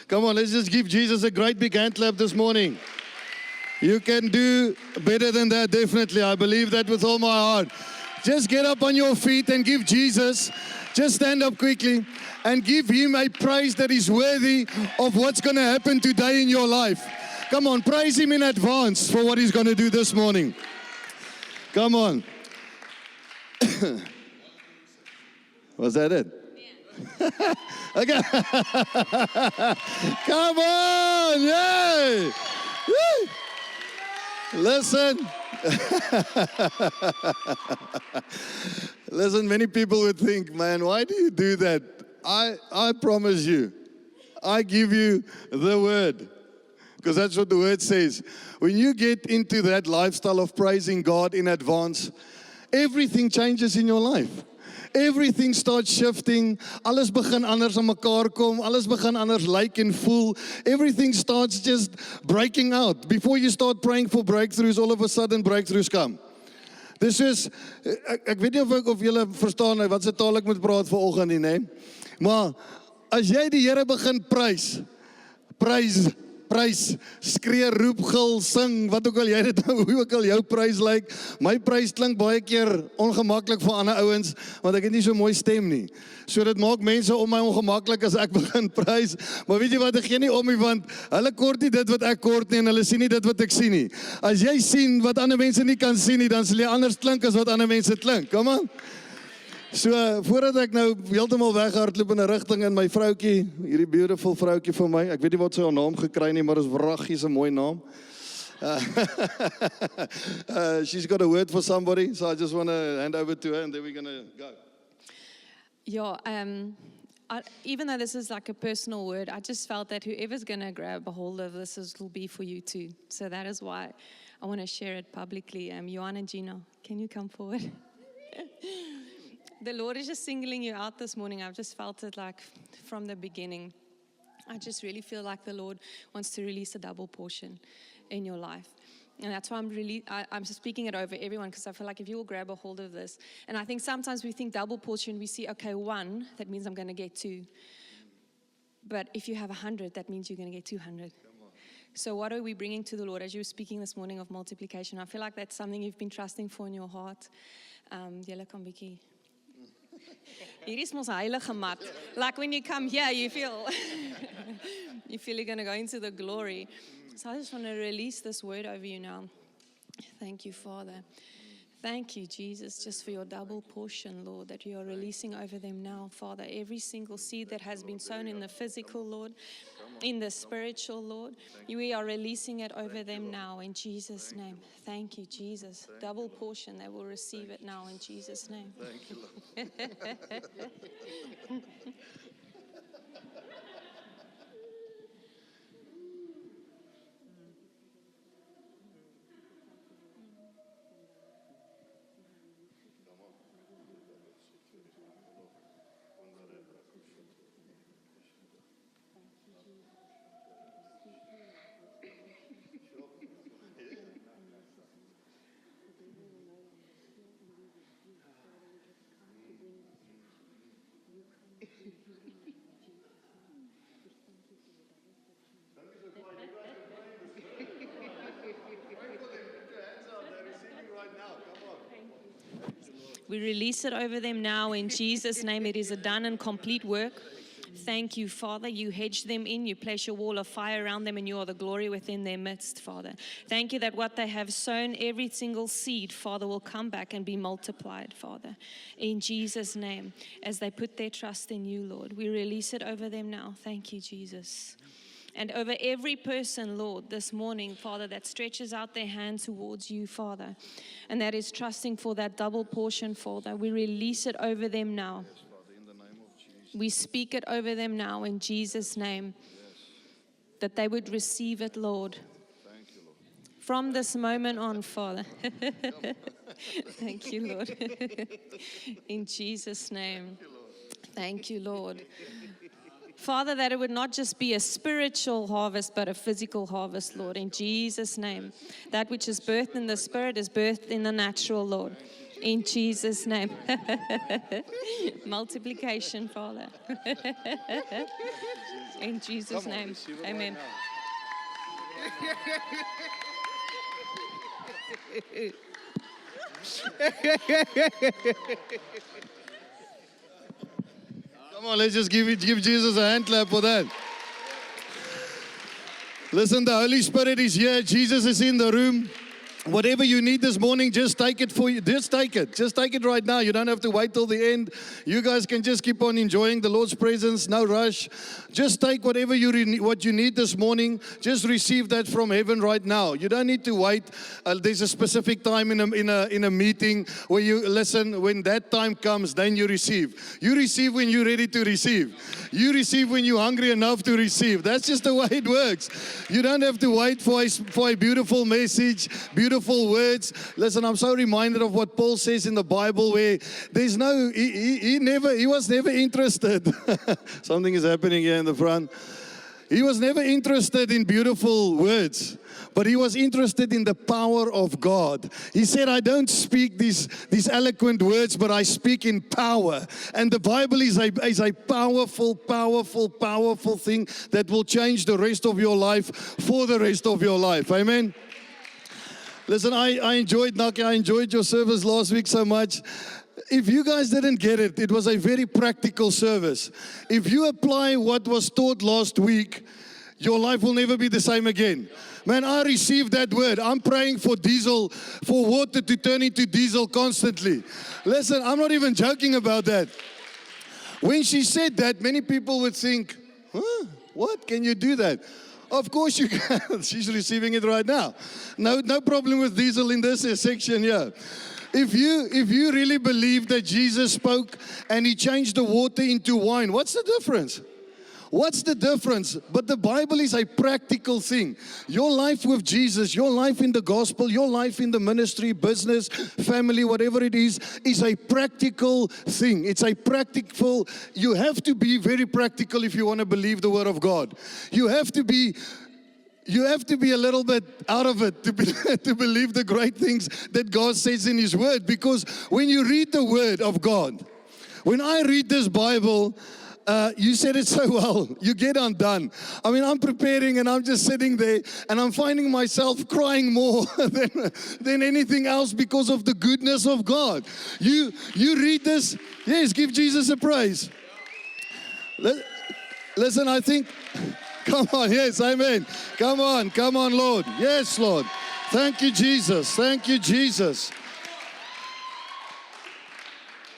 Come on, let's just give Jesus a great big hand clap this morning. You can do better than that, definitely. I believe that with all my heart. Just get up on your feet and give Jesus, just stand up quickly and give him a praise that is worthy of what's going to happen today in your life. Come on, praise him in advance for what he's going to do this morning. Come on. Was that it? Okay. Come on, yay! Woo! Listen. Listen, many people would think, man, why do you do that? I promise you, I give you the word. Because that's what the word says. When you get into that lifestyle of praising God in advance, everything changes in your life. Everything starts shifting. Alles begin anders aan mekaar kom. Alles begin anders lyk en voel. Everything starts just breaking out. Before you start praying for breakthroughs, all of a sudden breakthroughs come. Dis is, ek weet nie of julle verstaan wat se taal ek moet praat vanoggend nie, nê? Maar as jy die Here begin prys, skree, roep, gil, sing, wat ook al jy dit nou, hoe ook al jou prys lyk. My prys klink baie keer ongemaklik vir ander ouens, want ek het nie so mooi stem nie. So dit maak mense om my ongemaklik as ek begin prys. Maar weet jy wat, ek gee nie om nie, want hulle kort nie dit wat ek kort nie, en hulle sien nie dit wat ek sien nie. As jy sien wat ander mense nie kan sien nie, dan sal jy anders klink as wat ander mense klink. Kom aan. So, voordat ek nou heeltemal weghardloop in 'n rigting in my vroutjie, hierdie beautiful vroutjie vir my, ek weet nie wat sy haar naam gekry nie, maar is wraggies 'n mooi naam. She's got a word for somebody, so I just want to hand over to her and then we're going to go. Yeah, even though this is like a personal word, I just felt that whoever's going to grab a hold of this will be for you too. So that is why I want to share it publicly. Johan and Gino, can you come forward? The Lord is just singling you out this morning. I've just felt it like from the beginning. I just really feel like the Lord wants to release a double portion in your life. And that's why I'm speaking it over everyone, because I feel like if you will grab a hold of this. And I think sometimes we think double portion, we see, okay, 1, that means I'm going to get 2. But if you have 100, that means you're going to get 200. So what are we bringing to the Lord? As you were speaking this morning of multiplication, I feel like that's something you've been trusting for in your heart. Julle kan bietjie. Hier is mos heilige mat. Like when you come here, you feel you're going to go into the glory. So I just want to release this word over you now. Thank you, Father. Thank you, Jesus, just for your double portion, Lord, that you are releasing over them now, Father. Every single seed that has been sown in the physical, Lord, in the spiritual, Lord, we are releasing it over them now in Jesus' name. Thank you, Jesus. Double portion, they will receive it now in Jesus' name. Thank you, Lord. We release it over them now in Jesus' name. It is a done and complete work. Thank you, Father. You hedge them in, you place your wall of fire around them, and you are the glory within their midst, Father. Thank you that what they have sown, every single seed, Father, will come back and be multiplied, Father. In Jesus' name, as they put their trust in you, Lord, we release it over them now. Thank you, Jesus. And over every person, Lord, this morning, Father, that stretches out their hand towards you, Father, and that is trusting for that double portion, Father, we release it over them now. We speak it over them now in Jesus' name, that they would receive it, Lord. From this moment on, Father. Thank you, Lord. In Jesus' name. Thank you, Lord. Father, that it would not just be a spiritual harvest, but a physical harvest, Lord, in Jesus' name. That which is birthed in the spirit is birthed in the natural, Lord. In Jesus' name. Multiplication, Father. In Jesus' name. Amen. Come on, let's just give Jesus a hand clap for that. Listen, the Holy Spirit is here. Jesus is in the room. Whatever you need this morning, just take it for you. Just take it. Just take it right now. You don't have to wait till the end. You guys can just keep on enjoying the Lord's presence. No rush. Just take whatever what you need this morning. Just receive that from heaven right now. You don't need to wait. There's a specific time in a meeting where you listen. When that time comes, then you receive. You receive when you're ready to receive. You receive when you're hungry enough to receive. That's just the way it works. You don't have to wait for a beautiful message, beautiful words. Listen, I'm so reminded of what Paul says in the Bible, where there's no, he was never interested. Something is happening here in the front. He was never interested in beautiful words, but he was interested in the power of God. He said, I don't speak these eloquent words, but I speak in power. And the Bible is a powerful, powerful, powerful thing that will change the rest of your life for the rest of your life. Amen. Listen, I enjoyed, Naki, I enjoyed your service last week so much. If you guys didn't get it, it was a very practical service. If you apply what was taught last week, your life will never be the same again. Man, I received that word. I'm praying for diesel, for water to turn into diesel constantly. Listen, I'm not even joking about that. When she said that, many people would think, huh, what? Can you do that? Of course you can. She's receiving it right now. No problem with diesel in this section here. If you really believe that Jesus spoke and he changed the water into wine, what's the difference? What's the difference? But the Bible is a practical thing. Your life with Jesus, your life in the gospel, your life in the ministry, business, family, whatever it is a practical thing. It's a practical, you have to be very practical if you want to believe the word of God. You have to be a little bit out of it to believe the great things that God says in his word. Because when you read the word of God, when I read this Bible, you said it so well, you get undone. I mean, I'm preparing and I'm just sitting there and I'm finding myself crying more than anything else because of the goodness of God. You read this, yes, give Jesus a praise. Listen, I think, come on, yes, amen. Come on, Lord. Yes, Lord. Thank you, Jesus. Thank you, Jesus.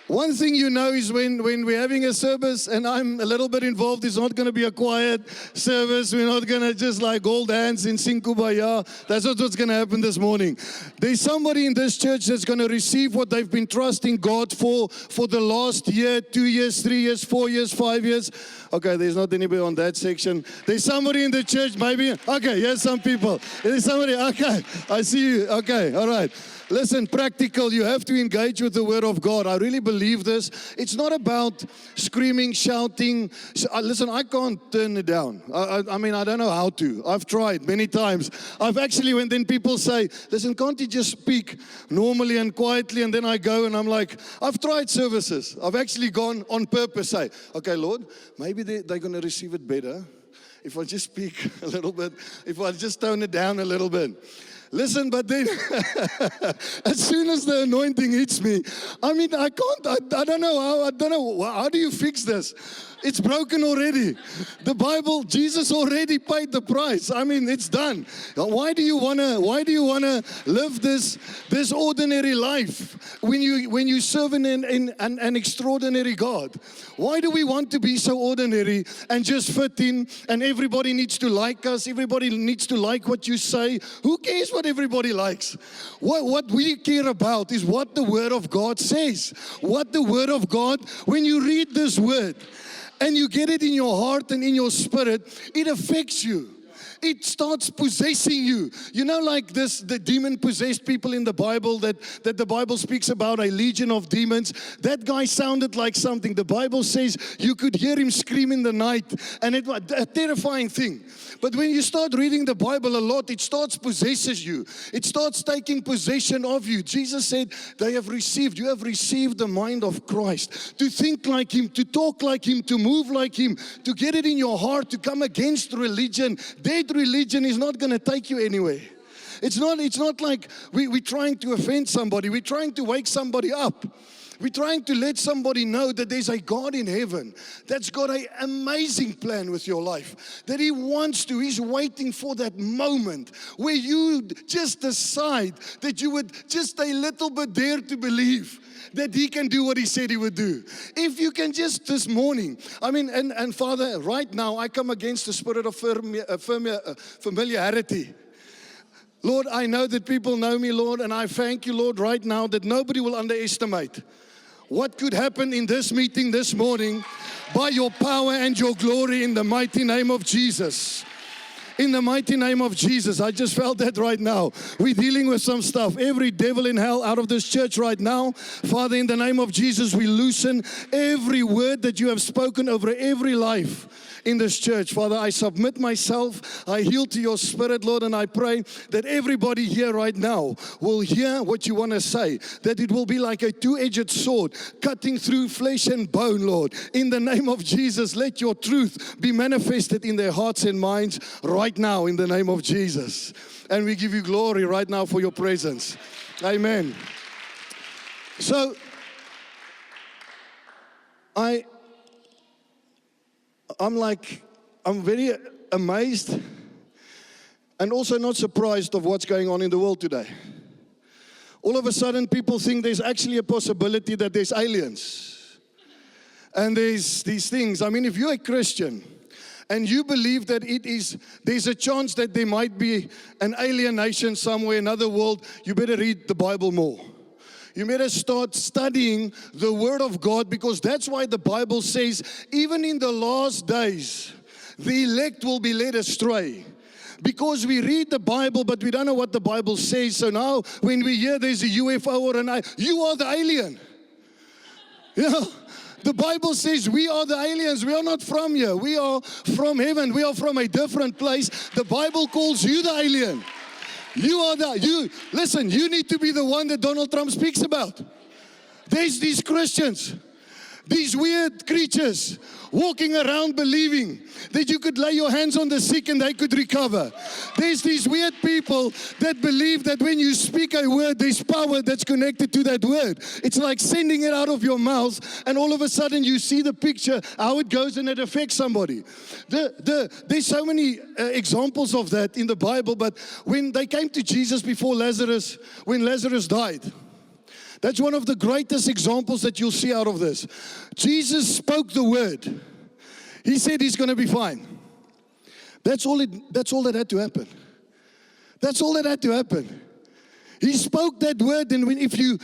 One thing you know is when we're having a service and I'm a little bit involved, it's not going to be a quiet service. We're not going to just like hold hands and sing Kumbaya. That's not what's going to happen this morning. There's somebody in this church that's going to receive what they've been trusting God for the last year, 2 years, 3 years, 4 years, 5 years. Okay, there's not anybody on that section. There's somebody in the church, maybe. Okay, yes, some people. There's somebody. Okay, I see you. Okay, all right. Listen, practical, you have to engage with the word of God. I really believe this. It's not about screaming, shouting. Listen, I can't turn it down. I mean, I don't know how to. I've tried many times. I've actually, when then people say, listen, can't you just speak normally and quietly? And then I go and I'm like, I've tried services. I've actually gone on purpose, say, okay, Lord, maybe they're going to receive it better if I just speak a little bit, if I just tone it down a little bit. Listen, but then as soon as the anointing hits me, I mean, I don't know how do you fix this? It's broken already. The Bible, Jesus already paid the price. I mean, it's done. Why do you wanna live this ordinary life when you serve an extraordinary God? Why do we want to be so ordinary and just fit in and everybody needs to like us, everybody needs to like what you say? Who cares what everybody likes? What we care about is what the Word of God says. What the Word of God, when you read this Word, and you get it in your heart and in your spirit, it affects you. it starts possessing you. You know, like this, the demon-possessed people in the Bible that the Bible speaks about, a legion of demons. That guy sounded like something. The Bible says you could hear him scream in the night, and it was a terrifying thing. But when you start reading the Bible a lot, it starts possesses you. It starts taking possession of you. Jesus said, you have received the mind of Christ. To think like Him, to talk like Him, to move like Him, to get it in your heart, to come against religion. Dead religion is not going to take you anywhere. It's not like we're trying to offend somebody. We're trying to wake somebody up. We're trying to let somebody know that there's a God in heaven that's got an amazing plan with your life. That He's waiting for that moment where you just decide that you would just a little bit dare to believe that He can do what He said He would do. If you can just this morning, and Father, right now I come against the spirit of familiarity. Lord, I know that people know me, Lord, and I thank you, Lord, right now that nobody will underestimate what could happen in this meeting this morning by your power and your glory in the mighty name of Jesus. In the mighty name of Jesus. I just felt that right now. We're dealing with some stuff. Every devil in hell out of this church right now. Father, in the name of Jesus, we loosen every word that you have spoken over every life in this church. Father, I submit myself. I yield to your spirit, Lord, and I pray that everybody here right now will hear what you want to say, that it will be like a two-edged sword cutting through flesh and bone, Lord. In the name of Jesus, let your truth be manifested in their hearts and minds right now in the name of Jesus. And we give you glory right now for your presence. Amen. So, I'm very amazed and also not surprised of what's going on in the world today. All of a sudden, people think there's actually a possibility that there's aliens. And there's these things. I mean, if you're a Christian and you believe that there's a chance that there might be an alien nation somewhere, another world, you better read the Bible more. You better start studying the Word of God, because that's why the Bible says, even in the last days, the elect will be led astray. Because we read the Bible, but we don't know what the Bible says. So now, when we hear there's a UFO or you are the alien. You know, the Bible says we are the aliens. We are not from here. We are from heaven. We are from a different place. The Bible calls you the alien. Listen, you need to be the one that Donald Trump speaks about. There's these Christians, these weird creatures walking around believing that you could lay your hands on the sick and they could recover. There's these weird people that believe that when you speak a word, there's power that's connected to that word. It's like sending it out of your mouth, and all of a sudden you see the picture, how it goes, and it affects somebody. There's so many examples of that in the Bible, but when they came to Jesus when Lazarus died, that's one of the greatest examples that you'll see out of this. Jesus spoke the word. He said he's going to be fine. That's all that had to happen. That's all that had to happen. He spoke that word, and if you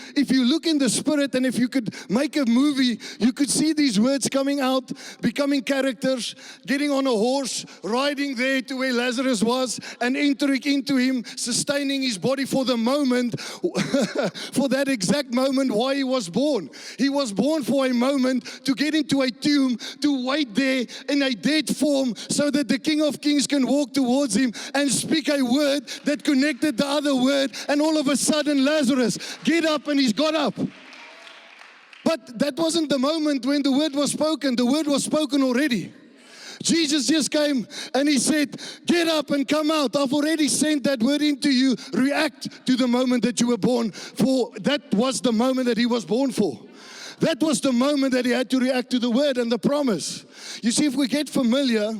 look in the spirit, and if you could make a movie, you could see these words coming out, becoming characters, getting on a horse, riding there to where Lazarus was, and entering into him, sustaining his body for the moment, for that exact moment why he was born. He was born for a moment to get into a tomb, to wait there in a dead form, so that the King of Kings can walk towards him and speak a word that connected the other word, and all of a sudden Lazarus, get up, and he's got up. But that wasn't the moment when the word was spoken. The word was spoken already. Jesus just came and he said, get up and come out. I've already sent that word into you. React to the moment that you were born for. That was the moment that he was born for. That was the moment that he had to react to the word and the promise. You see, if we get familiar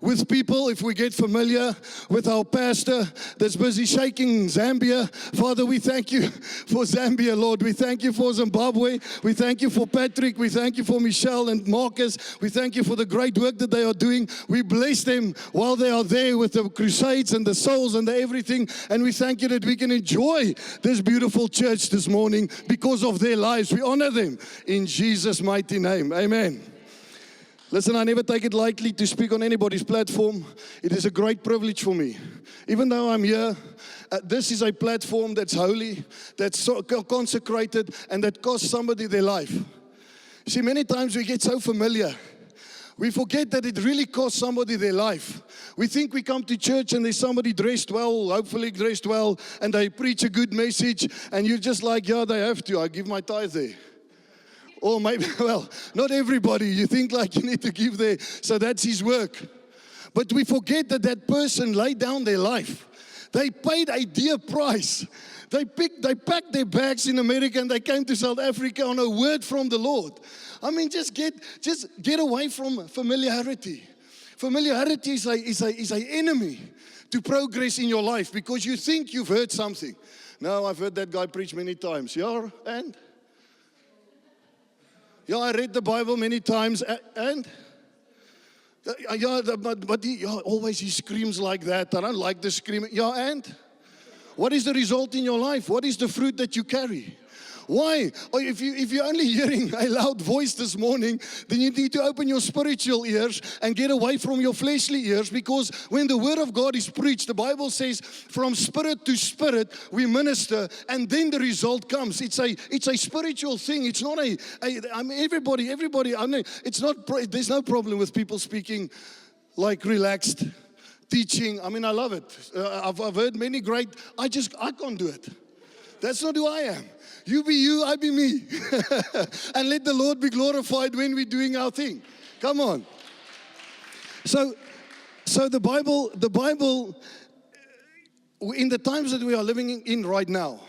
with people, if we get familiar with our pastor that's busy shaking Zambia, Father, we thank you for Zambia, Lord. We thank you for Zimbabwe. We thank you for Patrick. We thank you for Michelle and Marcus. We thank you for the great work that they are doing. We bless them while they are there with the crusades and the souls and the everything. And we thank you that we can enjoy this beautiful church this morning because of their lives. We honor them in Jesus' mighty name. Amen. Listen, I never take it lightly to speak on anybody's platform. It is a great privilege for me. Even though I'm here, this is a platform that's holy, that's so consecrated, and that costs somebody their life. See, many times we get so familiar. We forget that it really costs somebody their life. We think we come to church and there's somebody dressed well, hopefully dressed well, and they preach a good message, and you're just like, yeah, they have to. I give my tithe there. Or maybe, well, not everybody. You think like you need to give there, so that's his work. But we forget that that person laid down their life. They paid a dear price. They packed their bags in America and they came to South Africa on a word from the Lord. I mean, just get away from familiarity. Familiarity is an enemy to progress in your life because you think you've heard something. No, I've heard that guy preach many times. Yeah, and? Yeah, I read the Bible many times, and? Yeah, but he screams like that. I don't like the screaming. Yeah, and? What is the result in your life? What is the fruit that you carry? Why? Or if you're only hearing a loud voice this morning, then you need to open your spiritual ears and get away from your fleshly ears, because when the Word of God is preached, the Bible says from spirit to spirit we minister, and then the result comes. It's a spiritual thing. It's not I mean, everybody, I mean, it's not, there's no problem with people speaking like relaxed teaching. I mean, I love it. I've heard many great, I can't do it. That's not who I am. You be you, I be me. And let the Lord be glorified when we're doing our thing. Come on. So the Bible, in the times that we are living in right now,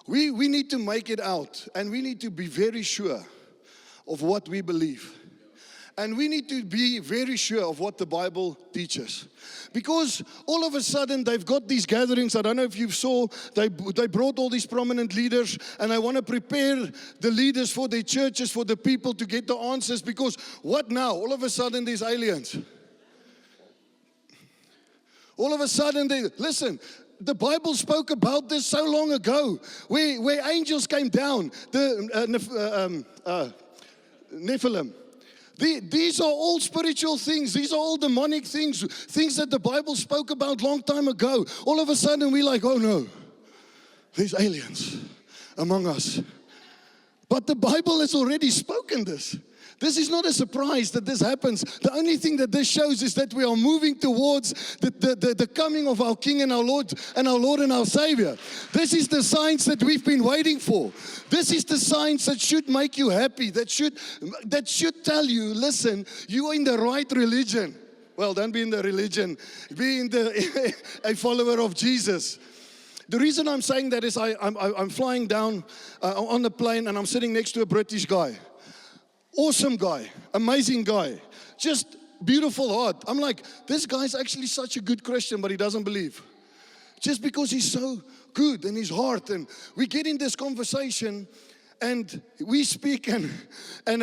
we need to make it out, and we need to be very sure of what we believe. And we need to be very sure of what the Bible teaches. Because all of a sudden they've got these gatherings. I don't know if you saw, they brought all these prominent leaders, and I want to prepare the leaders for their churches, for the people to get the answers. Because what now? All of a sudden there's aliens. All of a sudden listen, the Bible spoke about this so long ago, where angels came down, the Nephilim. These are all spiritual things. These are all demonic things that the Bible spoke about long time ago. All of a sudden we're like, oh no, there's aliens among us. But the Bible has already spoken this. This is not a surprise that this happens. The only thing that this shows is that we are moving towards the coming of our King and our Lord and our Savior. This is the signs that we've been waiting for. This is the signs that should make you happy, that should tell you, listen, you are in the right religion. Well, don't be in the religion. Be in a follower of Jesus. The reason I'm saying that is I'm flying down on the plane, and I'm sitting next to a British guy. Awesome guy, amazing guy, just beautiful heart. I'm like, this guy's actually such a good Christian, but he doesn't believe. Just because he's so good in his heart. And we get in this conversation, and we speak, and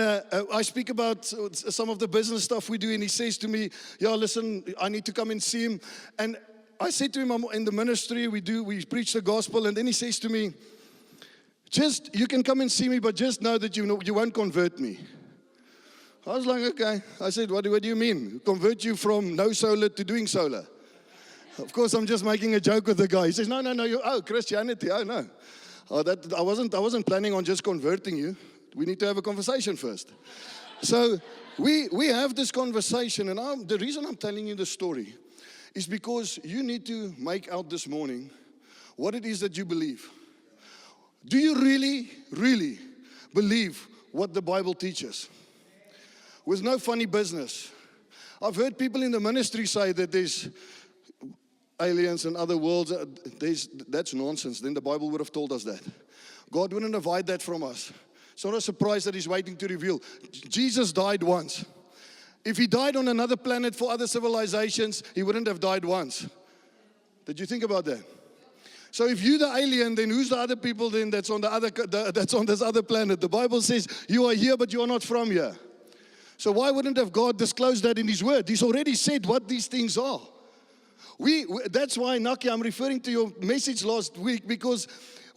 I speak about some of the business stuff we do, and he says to me, yeah, listen, I need to come and see him. And I said to him, I'm in the ministry, we preach the gospel, and then he says to me, you can come and see me, but just know that you won't convert me. I was like, okay. I said, what do you mean? Convert you from no solar to doing solar? Of course, I'm just making a joke with the guy. He says, no, Christianity, oh no. I wasn't planning on just converting you. We need to have a conversation first. So we have this conversation, and the reason I'm telling you the story is because you need to make out this morning what it is that you believe. Do you really, really believe what the Bible teaches? With no funny business. I've heard people in the ministry say that there's aliens and other worlds. That's nonsense. Then the Bible would have told us that. God wouldn't have hide that from us. It's not a surprise that He's waiting to reveal. Jesus died once. If He died on another planet for other civilizations, He wouldn't have died once. Did you think about that? So if you're the alien, then who's the other people then that's on that's on this other planet? The Bible says you are here, but you are not from here. So why wouldn't have God disclosed that in His Word? He's already said what these things are. That's why, Naki, I'm referring to your message last week, because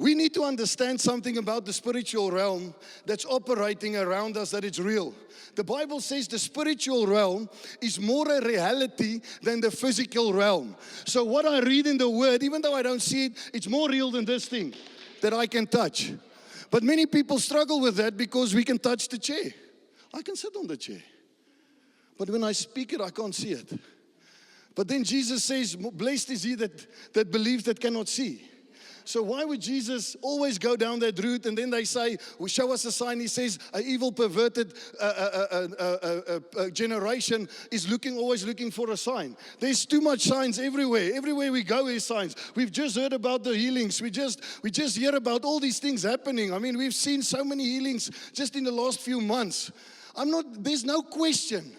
We need to understand something about the spiritual realm that's operating around us, that it's real. The Bible says the spiritual realm is more a reality than the physical realm. So what I read in the Word, even though I don't see it, it's more real than this thing that I can touch. But many people struggle with that because we can touch the chair. I can sit on the chair. But when I speak it, I can't see it. But then Jesus says, blessed is he that believes that cannot see. So why would Jesus always go down that route? And then they say, well, show us a sign. He says, an evil, perverted generation is always looking for a sign. There's too much signs everywhere. Everywhere we go is signs. We've just heard about the healings. We just hear about all these things happening. I mean, we've seen so many healings just in the last few months. There's no question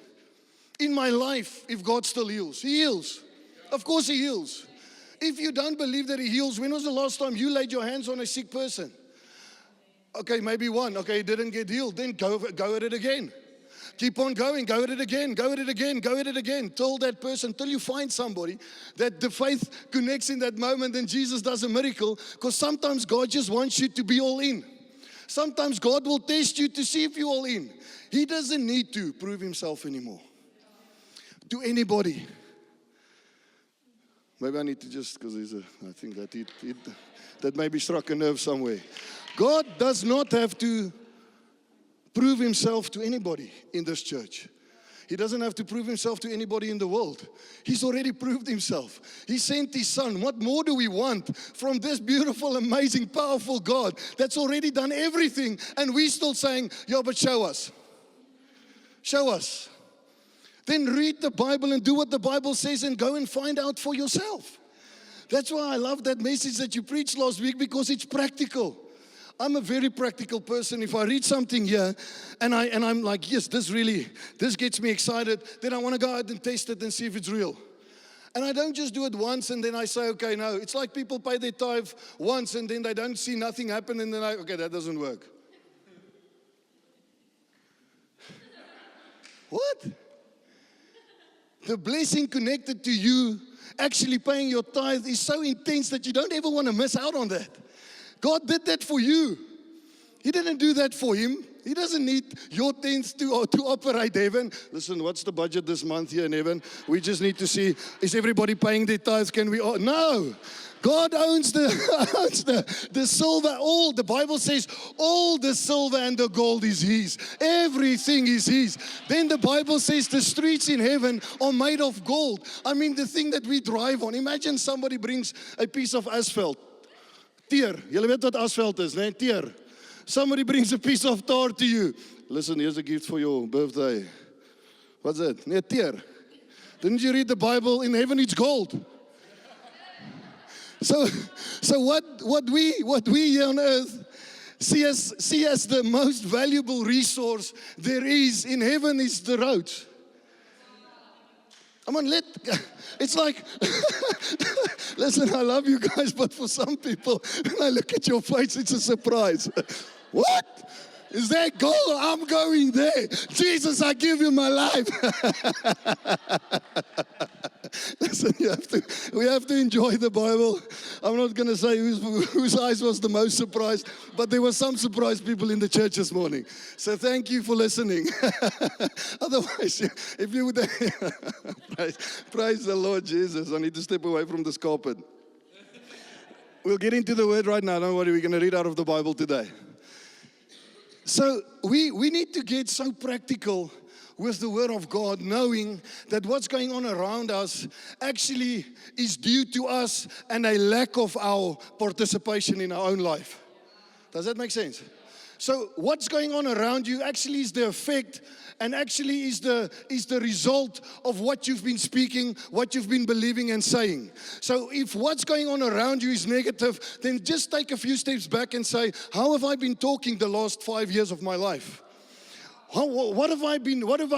in my life if God still heals. He heals. Of course He heals. If you don't believe that He heals, when was the last time you laid your hands on a sick person? Okay, maybe one. Okay, he didn't get healed. Then go at it again. Keep on going. Go at it again. Go at it again. Go at it again. Tell that person, till you find somebody that the faith connects in that moment and Jesus does a miracle. Because sometimes God just wants you to be all in. Sometimes God will test you to see if you're all in. He doesn't need to prove Himself anymore to anybody. Maybe I need to just, because I think that that maybe struck a nerve somewhere. God does not have to prove Himself to anybody in this church. He doesn't have to prove Himself to anybody in the world. He's already proved Himself. He sent His Son. What more do we want from this beautiful, amazing, powerful God that's already done everything, and we're still saying, yeah, but show us. Show us. Then read the Bible and do what the Bible says and go and find out for yourself. That's why I love that message that you preached last week, because it's practical. I'm a very practical person. If I read something here and I'm like, yes, this gets me excited, then I want to go out and test it and see if it's real. And I don't just do it once and then I say, okay, no. It's like people pay their tithe once and then they don't see nothing happen and then okay, that doesn't work. What? The blessing connected to you actually paying your tithe is so intense that you don't ever want to miss out on that. God did that for you. He didn't do that for Him. He doesn't need your tithes to operate heaven. Listen, what's the budget this month here in heaven? We just need to see, is everybody paying their tithes? Can we? No. God owns the silver. All the Bible says all the silver and the gold is His. Everything is His. Then the Bible says the streets in heaven are made of gold. I mean, the thing that we drive on. Imagine somebody brings a piece of asphalt. Teer. Julle weet wat asphalt is, né? Teer. Somebody brings a piece of tar to you. Listen, here's a gift for your birthday. What's that? Nee, teer. Didn't you read the Bible? In heaven it's gold. So what we here on earth see as the most valuable resource there is in heaven is the roads. It's like, listen, I love you guys, but for some people, when I look at your face, it's a surprise. What? Is that gold? I'm going there. Jesus, I give you my life. Listen, we have to enjoy the Bible. I'm not going to say whose eyes was the most surprised, but there were some surprised people in the church this morning. So thank you for listening. Otherwise, if you would, praise the Lord Jesus. I need to step away from this carpet. We'll get into the word right now. Don't worry, we're going to read out of the Bible today. So we need to get so practical with the Word of God, knowing that what's going on around us actually is due to us and a lack of our participation in our own life. Does that make sense? So what's going on around you actually is the effect and actually is the result of what you've been speaking, what you've been believing and saying. So if what's going on around you is negative, then just take a few steps back and say, how have I been talking the last 5 years of my life? What have I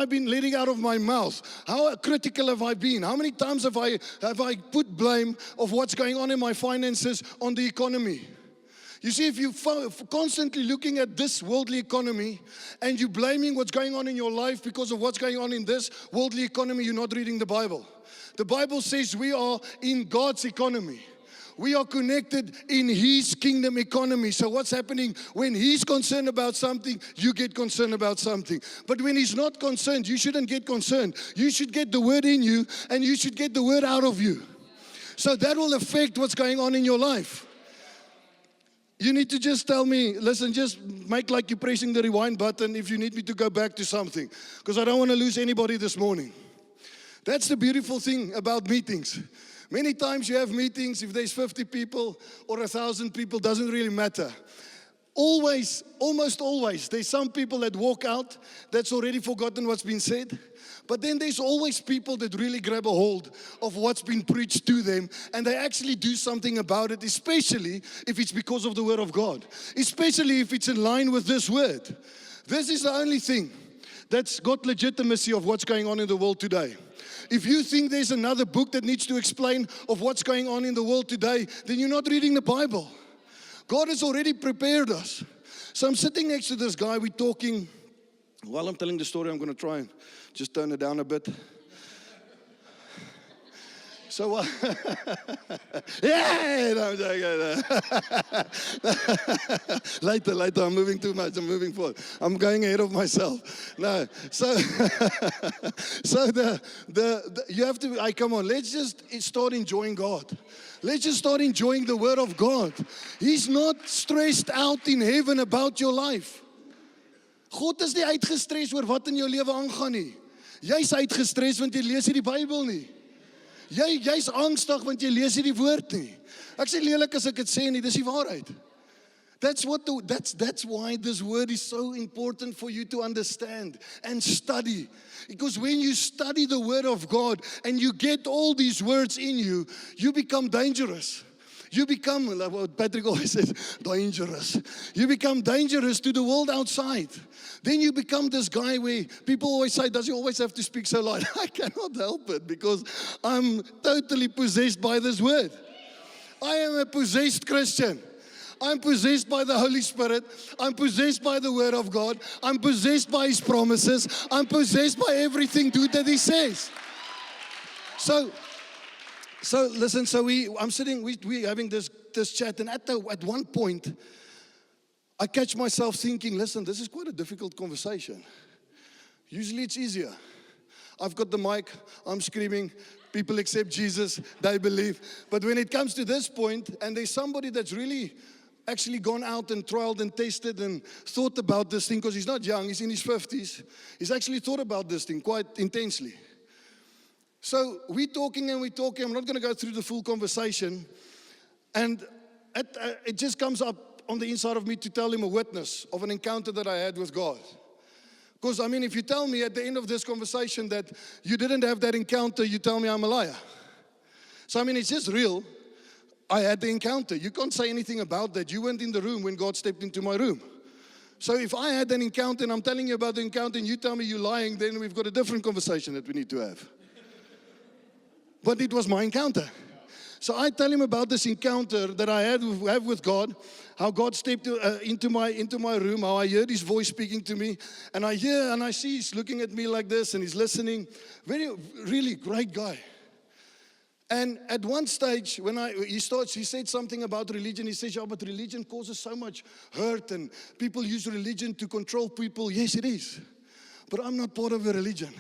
been letting out of my mouth? How critical have I been? How many times have I put blame of what's going on in my finances on the economy? You see, if you're constantly looking at this worldly economy and you're blaming what's going on in your life because of what's going on in this worldly economy, you're not reading the Bible. The Bible says we are in God's economy. We are connected in His kingdom economy. So what's happening? When He's concerned about something, you get concerned about something. But when He's not concerned, you shouldn't get concerned. You should get the word in you, and you should get the word out of you. So that will affect what's going on in your life. You need to just tell me, listen, just make like you're pressing the rewind button if you need me to go back to something. Because I don't want to lose anybody this morning. That's the beautiful thing about meetings. Many times you have meetings, if there's 50 people or 1,000 people, doesn't really matter. Always, almost always, there's some people that walk out that's already forgotten what's been said. But then there's always people that really grab a hold of what's been preached to them, and they actually do something about it, especially if it's because of the Word of God. Especially if it's in line with this Word. This is the only thing that's got legitimacy of what's going on in the world today. If you think there's another book that needs to explain of what's going on in the world today, then you're not reading the Bible. God has already prepared us. So I'm sitting next to this guy, we're talking. While I'm telling the story, I'm going to try and just turn it down a bit. So, yeah, no, I'm joking. Later, I'm moving too much, I'm moving forward. I'm going ahead of myself. No, so, you have to, come on, let's just start enjoying God. Let's just start enjoying the Word of God. He's not stressed out in heaven about your life. God is nie uitgestres oor wat in jou lewe aangaan nie. Jy's uitgestres want jy lees nie die Bybel nie. Jy's angstig want jy lees nie die woord nie. Ek sê lelik as ek dit sê nie, dis die waarheid. That's why this word is so important for you to understand and study. Because when you study the Word of God and you get all these words in you, you become dangerous. You become, like what Patrick always says, dangerous. You become dangerous to the world outside. Then you become this guy where people always say, does he always have to speak so loud? I cannot help it because I'm totally possessed by this word. I am a possessed Christian. I'm possessed by the Holy Spirit. I'm possessed by the Word of God. I'm possessed by His promises. I'm possessed by everything good that He says. So listen, I'm sitting, we're having this chat, and at one point, I catch myself thinking, listen, this is quite a difficult conversation. Usually it's easier. I've got the mic, I'm screaming, people accept Jesus, they believe. But when it comes to this point, and there's somebody that's really actually gone out and trialed and tested and thought about this thing, because he's not young, he's in his 50s, he's actually thought about this thing quite intensely. So we're talking, I'm not going to go through the full conversation. And it just comes up on the inside of me to tell him a witness of an encounter that I had with God. Because, if you tell me at the end of this conversation that you didn't have that encounter, you tell me I'm a liar. So, it's just real. I had the encounter. You can't say anything about that. You weren't in the room when God stepped into my room. So if I had an encounter and I'm telling you about the encounter and you tell me you're lying, then we've got a different conversation that we need to have. But it was my encounter. So I tell him about this encounter that I have with God, how God stepped into my room, how I heard His voice speaking to me, and I hear and I see He's looking at me like this and He's listening. Really great guy. And at one stage, when he said something about religion. He says, yeah, but religion causes so much hurt and people use religion to control people. Yes, it is. But I'm not part of a religion.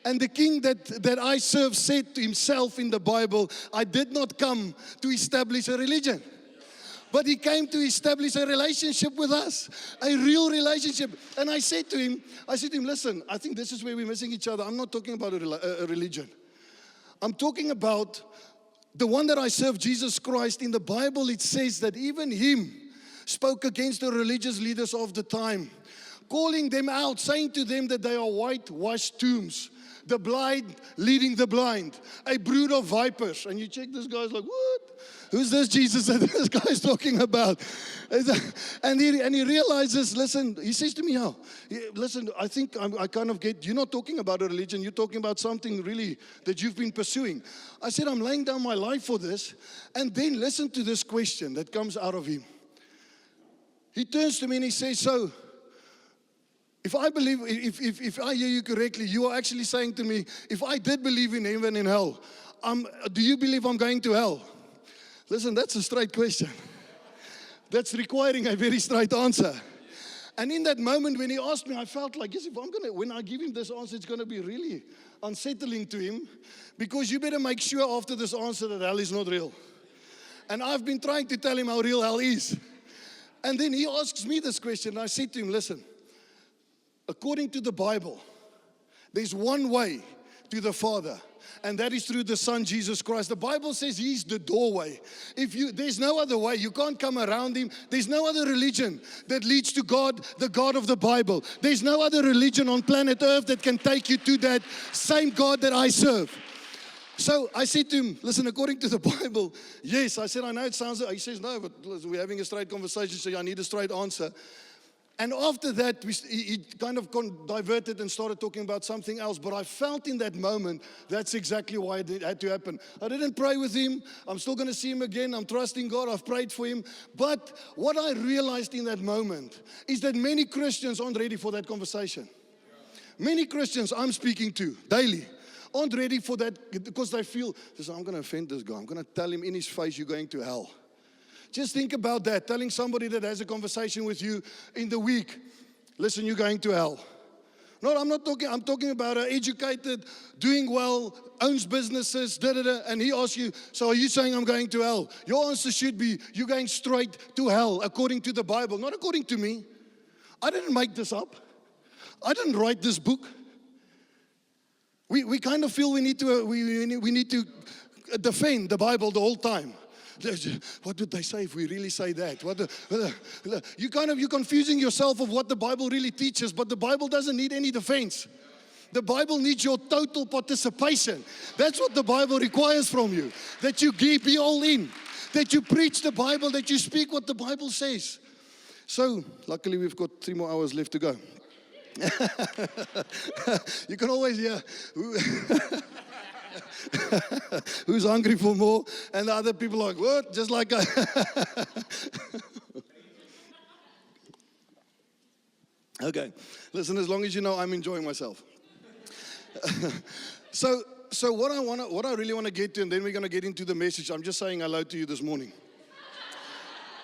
And the king that I serve said to himself in the Bible, I did not come to establish a religion. But he came to establish a relationship with us, a real relationship. And I said to him, listen, I think this is where we're missing each other. I'm not talking about a religion. I'm talking about the one that I serve, Jesus Christ. In the Bible, it says that even Him spoke against the religious leaders of the time, calling them out, saying to them that they are whitewashed tombs, the blind leading the blind, a brood of vipers. And you check this guy's like, what? Who's this Jesus that this guy's talking about? And he realizes, listen, he says to me, listen, I think I kind of get, you're not talking about a religion, you're talking about something really that you've been pursuing. I said, I'm laying down my life for this. And then listen to this question that comes out of him. He turns to me and he says, so, if I hear you correctly, you are actually saying to me, if I did believe in heaven and hell, do you believe I'm going to hell? Listen, that's a straight question. That's requiring a very straight answer. And in that moment when he asked me, I felt like, yes, if when I give him this answer, it's going to be really unsettling to him, because you better make sure after this answer that hell is not real. And I've been trying to tell him how real hell is. And then he asks me this question, and I said to him, listen, according to the Bible, there's one way to the Father, and that is through the Son, Jesus Christ. The Bible says He's the doorway. There's no other way. You can't come around Him. There's no other religion that leads to God, the God of the Bible. There's no other religion on planet Earth that can take you to that same God that I serve. So I said to him, listen, according to the Bible, yes. I said, I know it sounds, he says, no, but listen, we're having a straight conversation, so I need a straight answer. And after that, he kind of diverted and started talking about something else. But I felt in that moment, that's exactly why it had to happen. I didn't pray with him. I'm still going to see him again. I'm trusting God. I've prayed for him. But what I realized in that moment is that many Christians aren't ready for that conversation. Many Christians I'm speaking to daily aren't ready for that, because they feel, I'm going to offend this guy. I'm going to tell him in his face, you're going to hell. Just think about that, telling somebody that has a conversation with you in the week, listen, you're going to hell. No, I'm talking about an educated, doing well, owns businesses, and he asks you, so are you saying I'm going to hell? Your answer should be, you're going straight to hell, according to the Bible, not according to me. I didn't make this up. I didn't write this book. We kind of feel we need to defend the Bible the whole time. What would they say if we really say that? You're confusing yourself of what the Bible really teaches, but the Bible doesn't need any defense. The Bible needs your total participation. That's what the Bible requires from you. That you be all in. That you preach the Bible, that you speak what the Bible says. So, luckily we've got 3 more hours left to go. You can always hear who's hungry for more, and the other people are like, what? Just like I. Okay, listen, as long as you know I'm enjoying myself. So what I really want to get to, and then we're going to get into the message, I'm just saying hello to you this morning,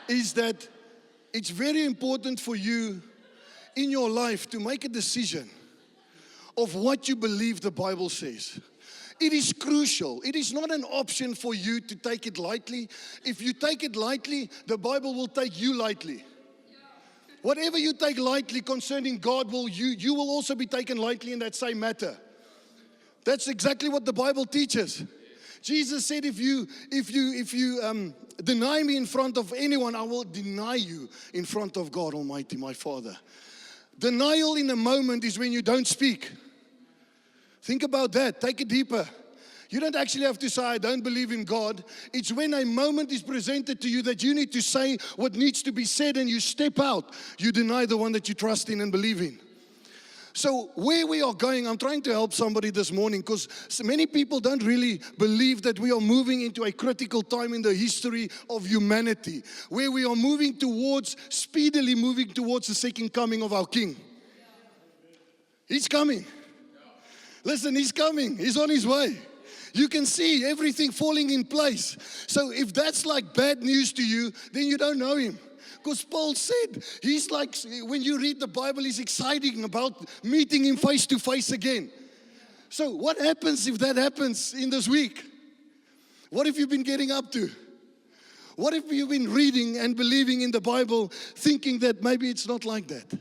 is that it's very important for you in your life to make a decision of what you believe the Bible says. It is crucial. It is not an option for you to take it lightly. If you take it lightly, the Bible will take you lightly. Whatever you take lightly concerning God, you will also be taken lightly in that same matter. That's exactly what the Bible teaches. Jesus said, if you deny me in front of anyone, I will deny you in front of God Almighty, my Father. Denial in a moment is when you don't speak. Think about that. Take it deeper. You don't actually have to say, I don't believe in God. It's when a moment is presented to you that you need to say what needs to be said, and you step out. You deny the one that you trust in and believe in. So where we are going, I'm trying to help somebody this morning, because many people don't really believe that we are moving into a critical time in the history of humanity, where we are speedily moving towards the second coming of our King. He's coming. Listen, He's coming. He's on His way. You can see everything falling in place. So if that's like bad news to you, then you don't know Him. Because Paul said, he's like, when you read the Bible, he's exciting about meeting Him face to face again. So what happens if that happens in this week? What have you been getting up to? What have you been reading and believing in the Bible, thinking that maybe it's not like that?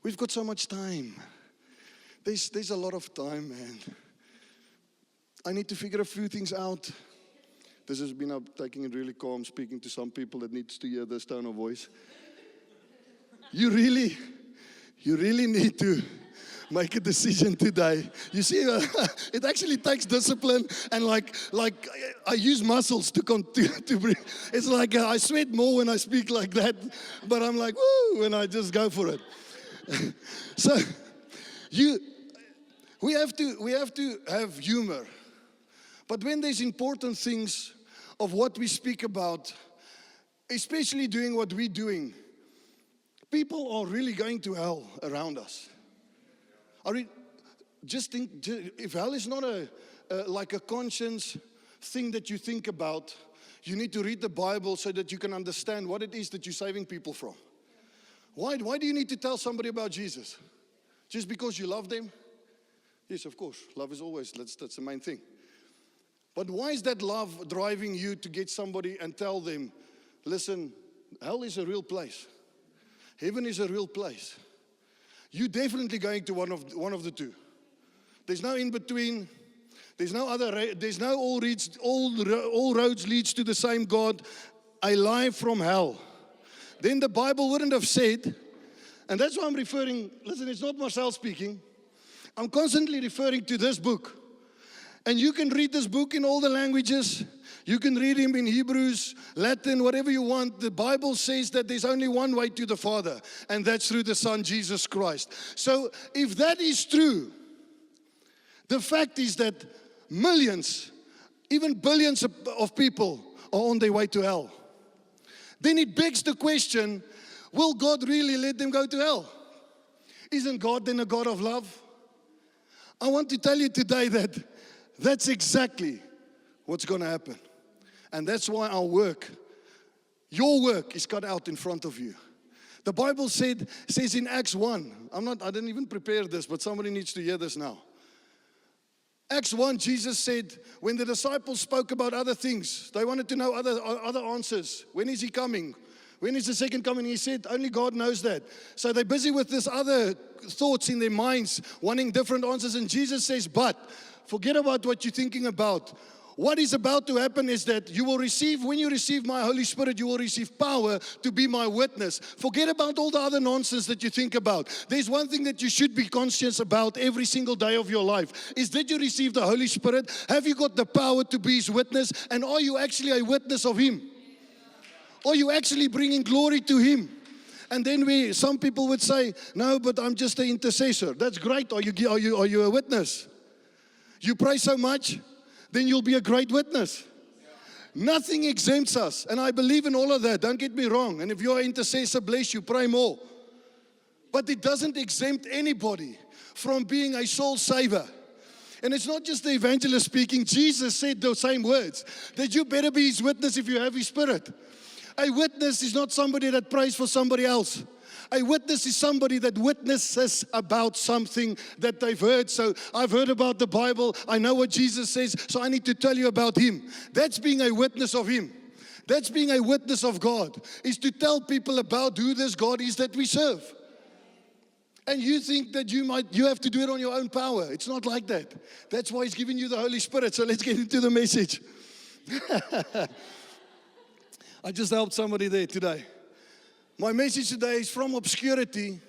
We've got so much time. There's a lot of time, man. I need to figure a few things out. This has been taking it really calm, speaking to some people that needs to hear this tone of voice. You really need to make a decision today. You see, it actually takes discipline, and like I use muscles to breathe. It's like I sweat more when I speak like that, but I'm like, woo, when I just go for it. So, we have to have humor. But when there's important things of what we speak about, especially doing what we're doing, people are really going to hell around us. Just think, if hell is not like a conscience thing that you think about, You need to read the Bible so that you can understand what it is that you're saving people from. Why do you need to tell somebody about Jesus? Just because you love them? Yes, of course. Love is always, that's the main thing. But why is that love driving you to get somebody and tell them, listen, hell is a real place. Heaven is a real place. You're definitely going to one of the two. There's no in between. There's no other. There's no all roads leads to the same God. A life from hell. Then the Bible wouldn't have said, and that's why I'm referring. Listen, it's not Marcel speaking. I'm constantly referring to this book. And you can read this book in all the languages. You can read him in Hebrews, Latin, whatever you want. The Bible says that there's only one way to the Father, and that's through the Son, Jesus Christ. So if that is true, the fact is that millions, even billions of people are on their way to hell. Then it begs the question, will God really let them go to hell? Isn't God then a God of love? I want to tell you today that that's exactly what's going to happen. And that's why our work, your work, is cut out in front of you. The Bible says in Acts 1, I didn't even prepare this, but somebody needs to hear this now. Acts 1, Jesus said, when the disciples spoke about other things, they wanted to know other answers. When is he coming? When is the second coming? He said, only God knows that. So they're busy with this other thoughts in their minds, wanting different answers. And Jesus says, but forget about what you're thinking about. What is about to happen is that you will receive, when you receive my Holy Spirit, you will receive power to be my witness. Forget about all the other nonsense that you think about. There's one thing that you should be conscious about every single day of your life, is that you receive the Holy Spirit. Have you got the power to be His witness? And are you actually a witness of Him? Are you actually bringing glory to Him? And then some people would say, no, but I'm just an intercessor. That's great. Are you a witness? You pray so much, then you'll be a great witness. Nothing exempts us. And I believe in all of that. Don't get me wrong. And if you're an intercessor, bless you, pray more. But it doesn't exempt anybody from being a soul saver. And it's not just the evangelist speaking. Jesus said the same words, that you better be His witness if you have His Spirit. A witness is not somebody that prays for somebody else. A witness is somebody that witnesses about something that they've heard. So I've heard about the Bible. I know what Jesus says. So I need to tell you about Him. That's being a witness of Him. That's being a witness of God. Is to tell people about who this God is that we serve. And you think that you have to do it on your own power. It's not like that. That's why He's giving you the Holy Spirit. So let's get into the message. I just helped somebody there today. My message today is from obscurity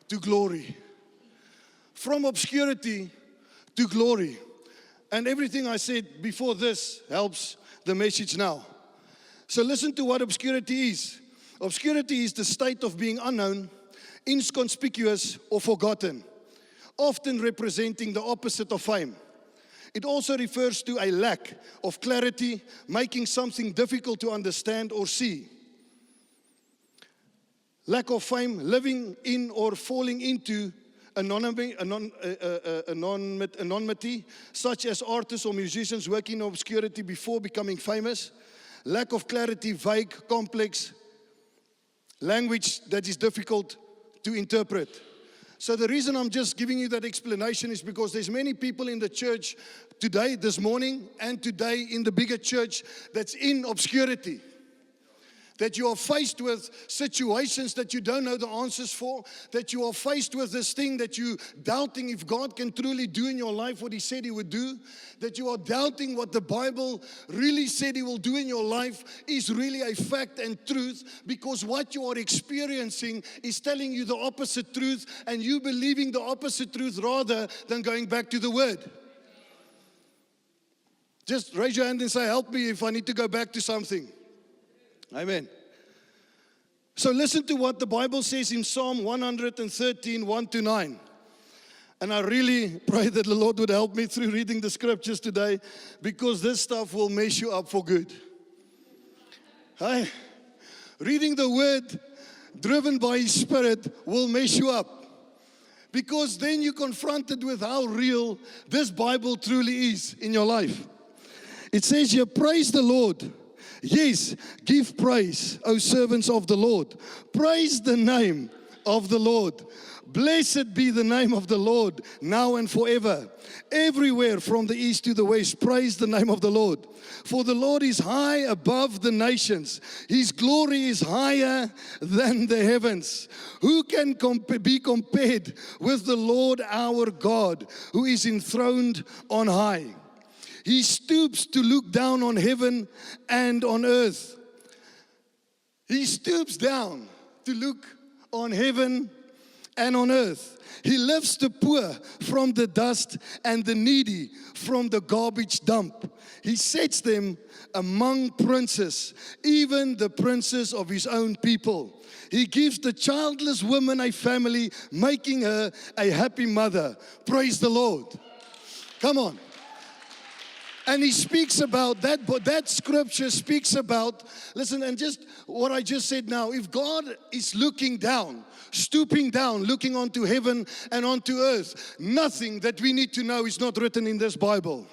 to glory. From obscurity to glory. And everything I said before this helps the message now. So listen to what obscurity is. Obscurity is the state of being unknown, inconspicuous, or forgotten, often representing the opposite of fame. It also refers to a lack of clarity, making something difficult to understand or see. Lack of fame, living in or falling into anonymity, such as artists or musicians working in obscurity before becoming famous. Lack of clarity, vague, complex, language that is difficult to interpret. So the reason I'm just giving you that explanation is because there's many people in the church today, this morning, and today in the bigger church that's in obscurity. That you are faced with situations that you don't know the answers for. That you are faced with this thing that you doubting if God can truly do in your life what He said He would do. That you are doubting what the Bible really said He will do in your life is really a fact and truth. Because what you are experiencing is telling you the opposite truth. And you believing the opposite truth rather than going back to the Word. Just raise your hand and say, help me if I need to go back to something. Amen. So listen to what the Bible says in Psalm 113, 1-9. And I really pray that the Lord would help me through reading the scriptures today, because this stuff will mess you up for good. Hey, reading the Word driven by His Spirit will mess you up. Because then you're confronted with how real this Bible truly is in your life. It says here, praise the Lord. Yes, give praise, O servants of the Lord. Praise the name of the Lord. Blessed be the name of the Lord, now and forever. Everywhere from the east to the west, praise the name of the Lord. For the Lord is high above the nations. His glory is higher than the heavens. Who can be compared with the Lord our God, who is enthroned on high? He stoops to look down on heaven and on earth. He stoops down to look on heaven and on earth. He lifts the poor from the dust and the needy from the garbage dump. He sets them among princes, even the princes of his own people. He gives the childless woman a family, making her a happy mother. Praise the Lord. Come on. And he speaks about that, but that scripture speaks about, listen, and just what I just said now, if God is looking down, stooping down, looking onto heaven and onto earth, nothing that we need to know is not written in this Bible.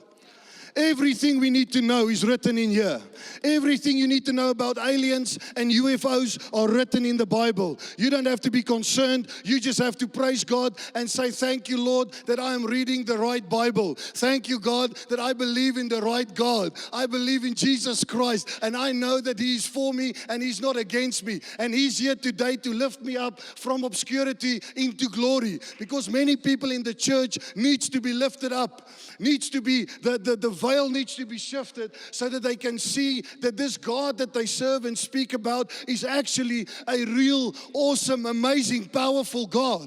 Everything we need to know is written in here. Everything you need to know about aliens and UFOs are written in the Bible. You don't have to be concerned. You just have to praise God and say, thank you, Lord, that I am reading the right Bible. Thank you, God, that I believe in the right God. I believe in Jesus Christ, and I know that He is for me and He's not against me. And He's here today to lift me up from obscurity into glory, because many people in the church needs to be lifted up, needs to be, the veil needs to be shifted so that they can see that this God that they serve and speak about is actually a real, awesome, amazing, powerful God.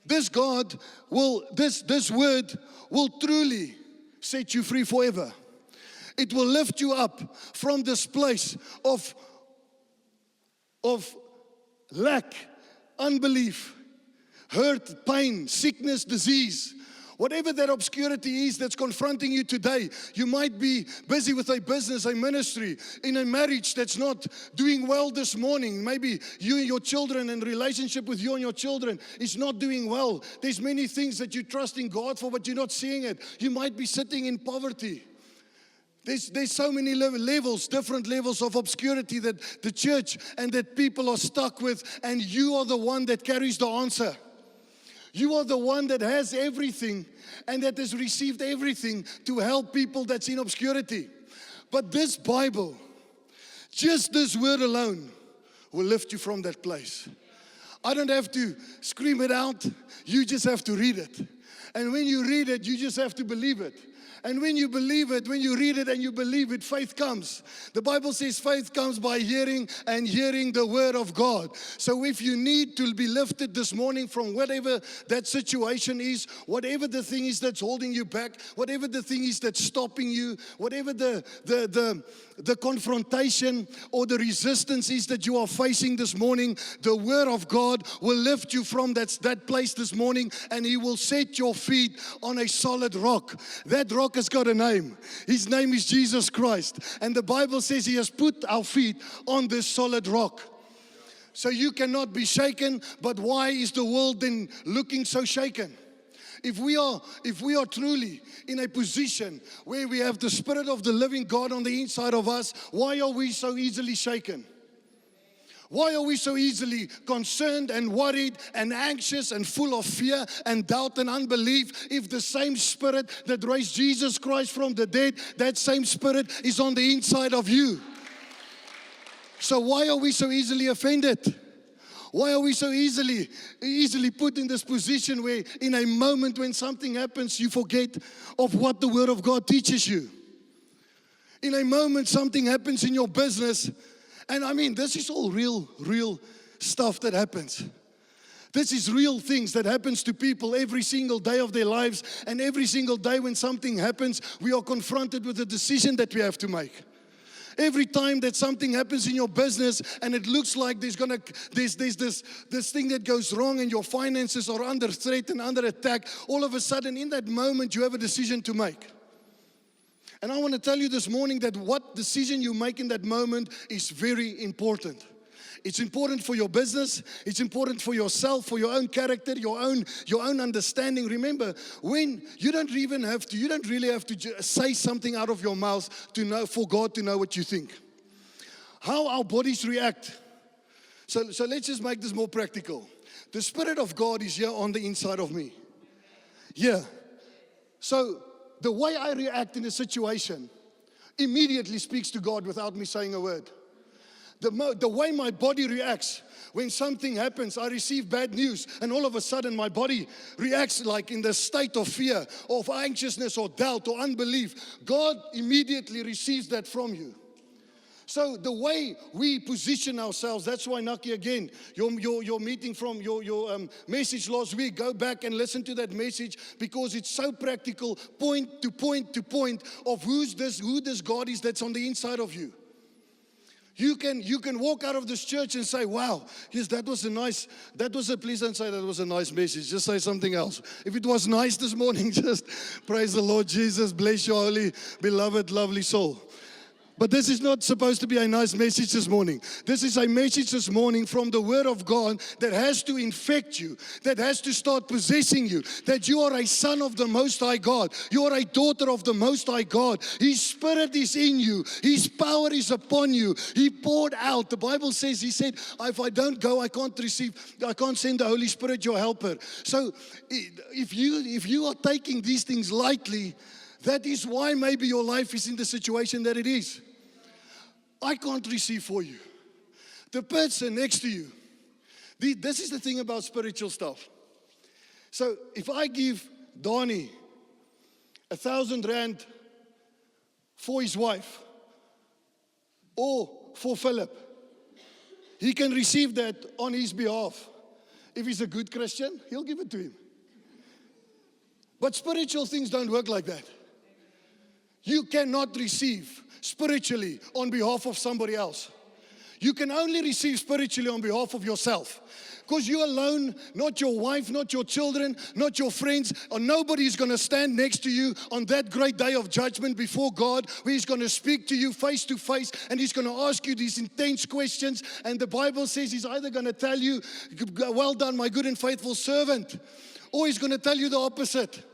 This God will, this word will truly set you free forever. It will lift you up from this place of lack, unbelief, hurt, pain, sickness, disease. Whatever that obscurity is that's confronting you today, you might be busy with a business, a ministry, in a marriage that's not doing well this morning. Maybe you and your children and relationship with you and your children is not doing well. There's many things that you trust in God for, but you're not seeing it. You might be sitting in poverty. There's so many levels, different levels of obscurity that the church and that people are stuck with, and you are the one that carries the answer. You are the one that has everything and that has received everything to help people that's in obscurity. But this Bible, just this word alone, will lift you from that place. I don't have to scream it out. You just have to read it. And when you read it, you just have to believe it. And when you believe it, when you read it and you believe it, faith comes. The Bible says faith comes by hearing, and hearing the word of God. So if you need to be lifted this morning from whatever that situation is, whatever the thing is that's holding you back, whatever the thing is that's stopping you, whatever the confrontation or the resistance is that you are facing this morning, the word of God will lift you from that place this morning, and He will set your feet on a solid rock. That rock has got a name. His name is Jesus Christ. And the Bible says He has put our feet on this solid rock. So you cannot be shaken. But why is the world then looking so shaken? If we are truly in a position where we have the Spirit of the living God on the inside of us, why are we so easily shaken? Why are we so easily concerned and worried and anxious and full of fear and doubt and unbelief if the same Spirit that raised Jesus Christ from the dead, that same Spirit is on the inside of you? So why are we so easily offended? Why are we so easily put in this position where in a moment when something happens, you forget of what the Word of God teaches you? In a moment something happens in your business. And I mean, this is all real stuff that happens. This is real things that happens to people every single day of their lives. And every single day when something happens, we are confronted with a decision that we have to make. Every time that something happens in your business and it looks like there's this thing that goes wrong and your finances are under threat and under attack, all of a sudden in that moment you have a decision to make. And I want to tell you this morning that what decision you make in that moment is very important. It's important for your business. It's important for yourself, for your own character, your own understanding. Remember, when you don't really have to say something out of your mouth to know, for God to know what you think. How our bodies react. So let's just make this more practical. The Spirit of God is here on the inside of me. Yeah. So the way I react in a situation immediately speaks to God without me saying a word. The way my body reacts when something happens, I receive bad news, and all of a sudden my body reacts like in the state of fear, of anxiousness or doubt or unbelief. God immediately receives that from you. So the way we position ourselves, that's why, Naki, again, your meeting from your message last week, go back and listen to that message, because it's so practical, point to point to point of who this God is that's on the inside of you. You can walk out of this church and say, wow, yes, please don't say that was a nice message. Just say something else. If it was nice this morning, just praise the Lord Jesus, bless your holy, beloved, lovely soul. But this is not supposed to be a nice message this morning. This is a message this morning from the Word of God that has to infect you, that has to start possessing you, that you are a son of the Most High God. You are a daughter of the Most High God. His Spirit is in you. His power is upon you. He poured out. The Bible says, He said, if I don't go, I can't send the Holy Spirit, your helper. So if you are taking these things lightly, that is why maybe your life is in the situation that it is. I can't receive for you. The person next to you. This is the thing about spiritual stuff. So if I give Donnie 1,000 rand for his wife, or for Philip, he can receive that on his behalf. If he's a good Christian, he'll give it to him. But spiritual things don't work like that. You cannot receive spiritually on behalf of somebody else. You can only receive spiritually on behalf of yourself. Because you alone, not your wife, not your children, not your friends, or nobody is going to stand next to you on that great day of judgment before God, where He's going to speak to you face to face, and He's going to ask you these intense questions. And the Bible says He's either going to tell you, well done, my good and faithful servant, or He's going to tell you the opposite.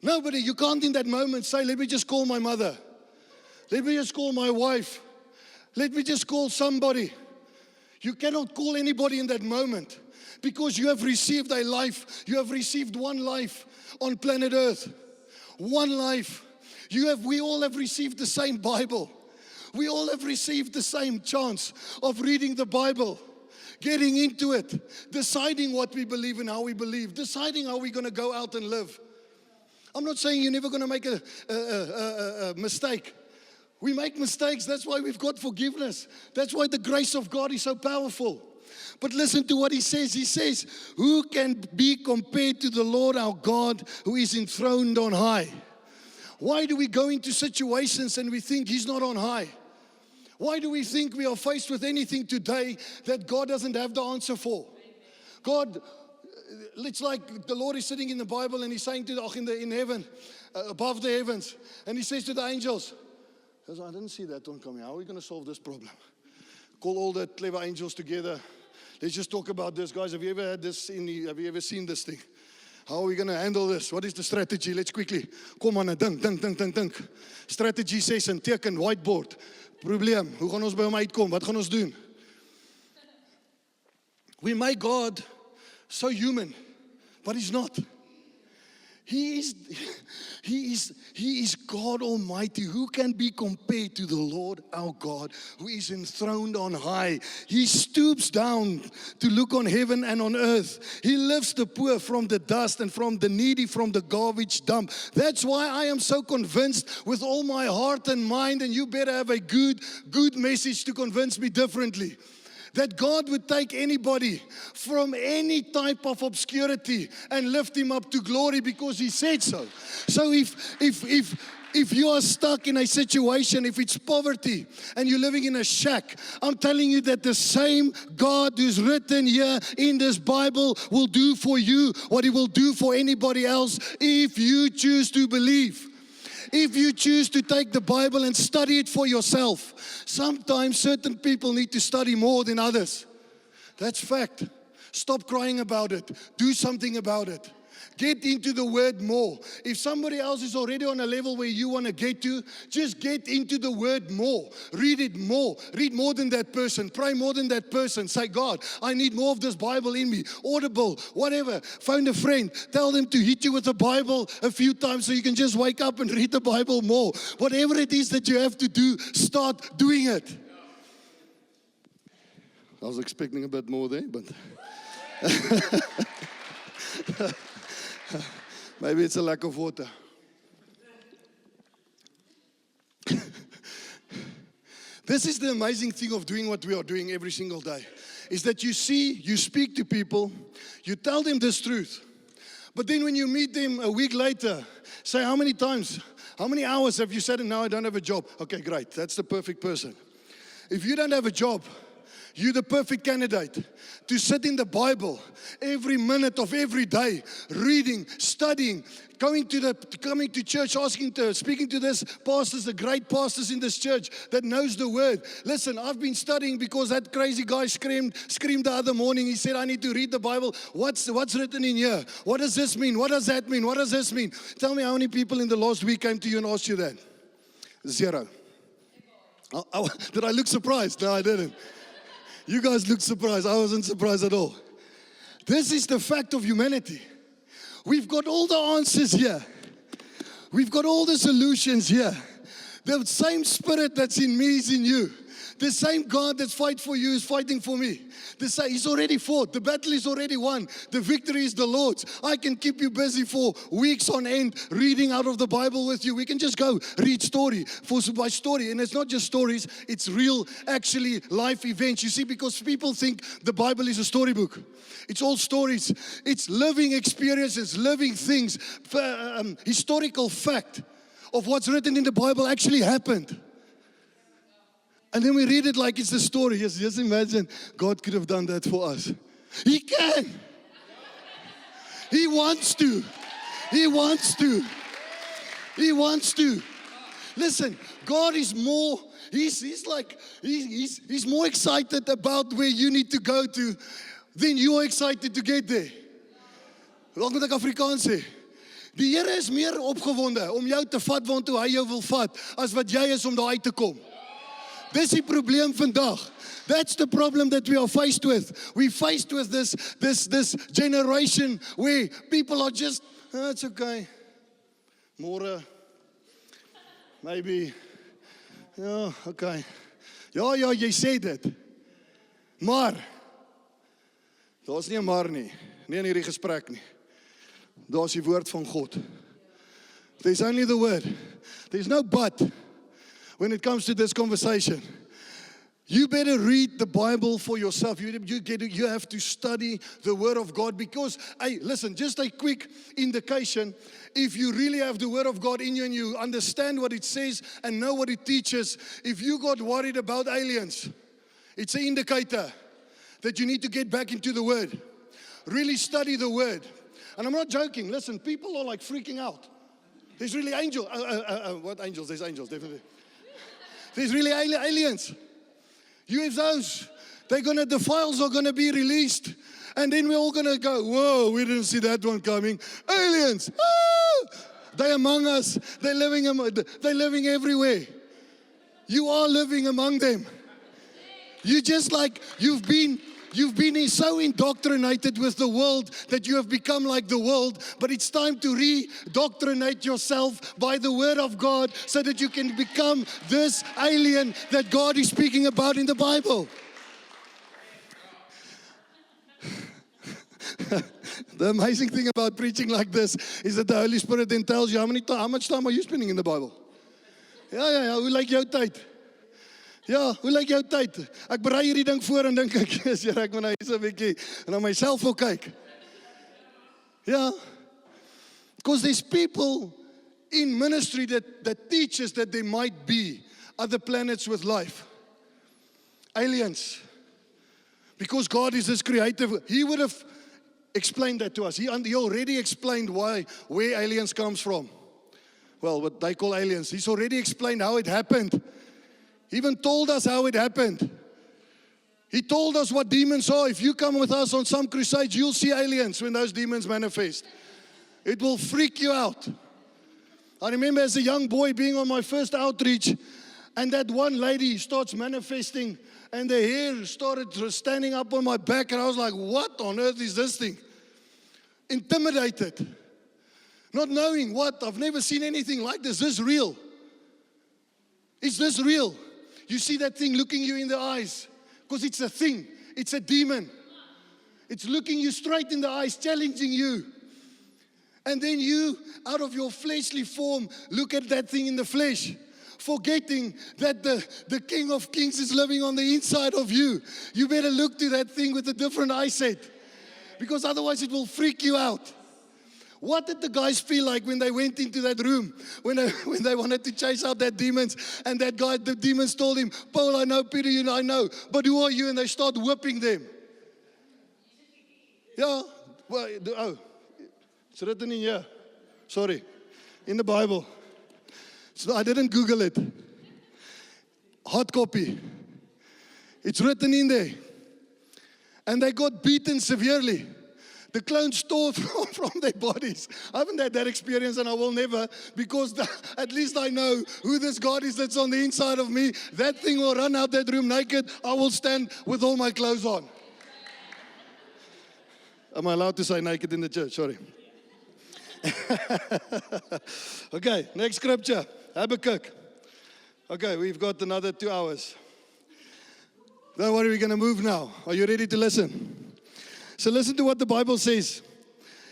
Nobody, you can't in that moment say, let me just call my mother. Let me just call my wife. Let me just call somebody. You cannot call anybody in that moment, because you have received a life. You have received one life on planet Earth. One life. We all have received the same Bible. We all have received the same chance of reading the Bible, getting into it, deciding what we believe and how we believe, deciding how we're going to go out and live. I'm not saying you're never going to make a mistake. We make mistakes. That's why we've got forgiveness. That's why the grace of God is so powerful. But listen to what He says. He says, who can be compared to the Lord our God, who is enthroned on high? Why do we go into situations and we think He's not on high? Why do we think we are faced with anything today that God doesn't have the answer for? God, it's like the Lord is sitting in the Bible and He's saying to in heaven, above the heavens, and He says to the angels, I didn't see that one coming. How are we going to solve this problem? Call all the clever angels together. Let's just talk about this. Guys, have you ever had this have you ever seen this thing? How are we going to handle this? What is the strategy? Let's quickly. Kom aan, dink. Strategy session, teken, whiteboard. Probleem, hoe gaan ons by hom uitkom? Wat gaan ons doen? We make God so human, but He's not. He is God Almighty. Who can be compared to the Lord our God, who is enthroned on high? He stoops down to look on heaven and on earth. He lifts the poor from the dust and from the needy from the garbage dump. That's why I am so convinced with all my heart and mind, and you better have a good message to convince me differently. That God would take anybody from any type of obscurity and lift him up to glory, because He said so. So if you are stuck in a situation, if it's poverty and you're living in a shack, I'm telling you that the same God who's written here in this Bible will do for you what He will do for anybody else if you choose to believe. If you choose to take the Bible and study it for yourself, sometimes certain people need to study more than others. That's fact. Stop crying about it. Do something about it. Get into the Word more. If somebody else is already on a level where you want to get to, just get into the Word more. Read it more. Read more than that person. Pray more than that person. Say, God, I need more of this Bible in me. Audible, whatever. Find a friend. Tell them to hit you with the Bible a few times so you can just wake up and read the Bible more. Whatever it is that you have to do, start doing it. I was expecting a bit more there, but maybe it's a lack of water. This is the amazing thing of doing what we are doing every single day, is that you speak to people, you tell them this truth, but then when you meet them a week later, say, how many times, how many hours have you said, and now I don't have a job? Okay, great, that's the perfect person. If you don't have a job, you're the perfect candidate to sit in the Bible every minute of every day, reading, studying, coming to church, speaking to this pastors, the great pastors in this church that knows the Word. Listen, I've been studying because that crazy guy screamed the other morning. He said, I need to read the Bible. What's written in here? What does this mean? What does that mean? What does this mean? Tell me how many people in the last week came to you and asked you that? 0. Did I look surprised? No, I didn't. You guys look surprised. I wasn't surprised at all. This is the fact of humanity. We've got all the answers here. We've got all the solutions here. The same spirit that's in me is in you. The same God that's fighting for you is fighting for me. He's already fought. The battle is already won. The victory is the Lord's. I can keep you busy for weeks on end reading out of the Bible with you. We can just go read story by story. And it's not just stories. It's real, actually, life events. You see, because people think the Bible is a storybook. It's all stories. It's living experiences, living things, historical fact of what's written in the Bible actually happened. And then we read it like it's a story. Just imagine God could have done that for us. He can. He wants to. He wants to. He wants to. Listen, God is more, he's more excited about where you need to go to than you are excited to get there. Laat moet ek Afrikaans sê. Die Here is meer opgewonde om jou te vat waartoe hy jou wil vat as wat jy is om daar uit te kom. Dis die probleem vandag. That's the problem that we are faced with. We're faced with this generation where people are just, it's okay. More, maybe, ja, okay. Ja, jy sê dit. Maar, daar's nie 'n maar nie. Nie in hierdie gesprek nie. Daar's die woord van God. There's only the word. There's no but. When it comes to this conversation, you better read the Bible for yourself. You have to study the Word of God because, hey, listen, just a quick indication. If you really have the Word of God in you and you understand what it says and know what it teaches, if you got worried about aliens, it's an indicator that you need to get back into the Word. Really study the Word. And I'm not joking. Listen, people are like freaking out. There's really angels. What angels? There's angels, definitely. There's really aliens. UFOs. The files are going to be released. And then we're all going to go, whoa, we didn't see that one coming. Aliens. Ah! They're among us. They're living everywhere. You are living among them. You just like, you've been so indoctrinated with the world that you have become like the world, but it's time to re-doctrinate yourself by the Word of God so that you can become this alien that God is speaking about in the Bible. The amazing thing about preaching like this is that the Holy Spirit then tells you how much time are you spending in the Bible? Ja, hoe lyk jou tyd? Ja, hoe lyk jou tyd? Ek berei hierdie ding voor en dink ek, ek moet nou hier so 'n bietjie na myself wil kyk. Ja. Because there's people in ministry that teaches that there might be other planets with life. Aliens. Because God is this creative. He would have explained that to us. He already explained where aliens comes from. well, what they call aliens. He's already explained how it happened. He even told us how it happened. He told us what demons are. If you come with us on some crusades, you'll see aliens when those demons manifest. It will freak you out. I remember as a young boy being on my first outreach, and that one lady starts manifesting, and the hair started standing up on my back, and I was like, what on earth is this thing? Intimidated. Not knowing what, I've never seen anything like this. Is this real? Is this real? You see that thing looking you in the eyes, because it's a thing, it's a demon. It's looking you straight in the eyes, challenging you. And then you, out of your fleshly form, look at that thing in the flesh, forgetting that the King of Kings is living on the inside of you. You better look to that thing with a different eyesight, because otherwise it will freak you out. What did the guys feel like when they went into that room, when they wanted to chase out that demons, and that guy, the demons told him, Paul, I know, Peter, you know, I know, but who are you? And they start whipping them. Yeah, well, oh, it's written in here. Sorry, in the Bible. So I didn't Google it. Hard copy. It's written in there. And they got beaten severely. The clones tore from their bodies. I haven't had that experience, and I will never, because at least I know who this God is that's on the inside of me. That thing will run out that room naked. I will stand with all my clothes on. Am I allowed to say naked in the church? Sorry. Okay, next scripture. Habakkuk. Okay, we've got another 2 hours. Don't worry, we're going to move now. Are you ready to listen? So listen to what the Bible says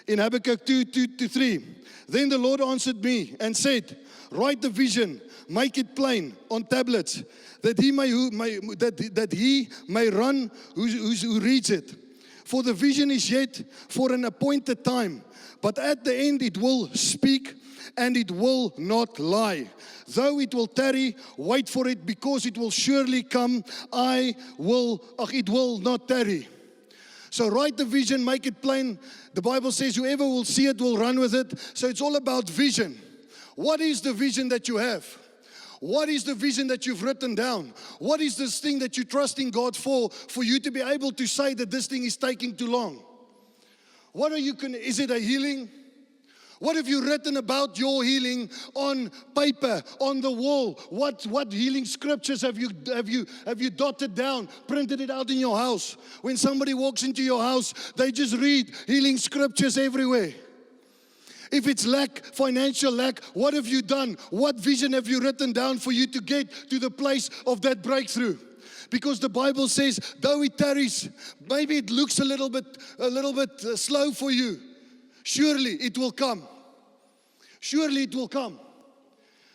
in Habakkuk 2:2-3. Then the Lord answered me and said, write the vision, make it plain on tablets, that he may run who reads it. For the vision is yet for an appointed time, but at the end it will speak and it will not lie. Though it will tarry, wait for it, because it will surely come. It will not tarry. So write the vision, make it plain. The Bible says whoever will see it will run with it. So it's all about vision. What is the vision that you have? What is the vision that you've written down? What is this thing that you're trusting God for you to be able to say that this thing is taking too long? What are you is it a healing? What have you written about your healing on paper, on the wall? What healing scriptures have you dotted down, printed it out in your house? When somebody walks into your house, they just read healing scriptures everywhere. If it's lack, financial lack, what have you done? What vision have you written down for you to get to the place of that breakthrough? Because the Bible says, though it tarries, maybe it looks a little bit slow for you. Surely it will come. Surely it will come.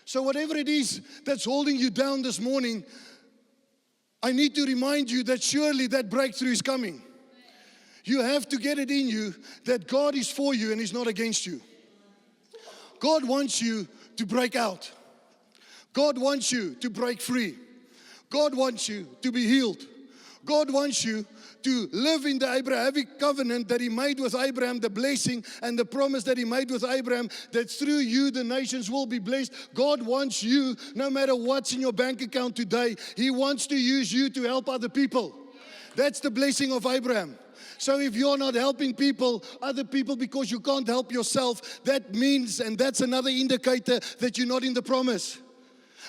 So whatever it is that's holding you down this morning, I need to remind you that surely that breakthrough is coming. You have to get it in you that God is for you and He's not against you. God wants you to break out. God wants you to break free. God wants you to be healed. God wants you to live in the Abrahamic covenant that He made with Abraham, the blessing and the promise that He made with Abraham, that through you the nations will be blessed. God wants you, no matter what's in your bank account today, He wants to use you to help other people. That's the blessing of Abraham. So if you're not helping other people because you can't help yourself, that means, and that's another indicator that you're not in the promise.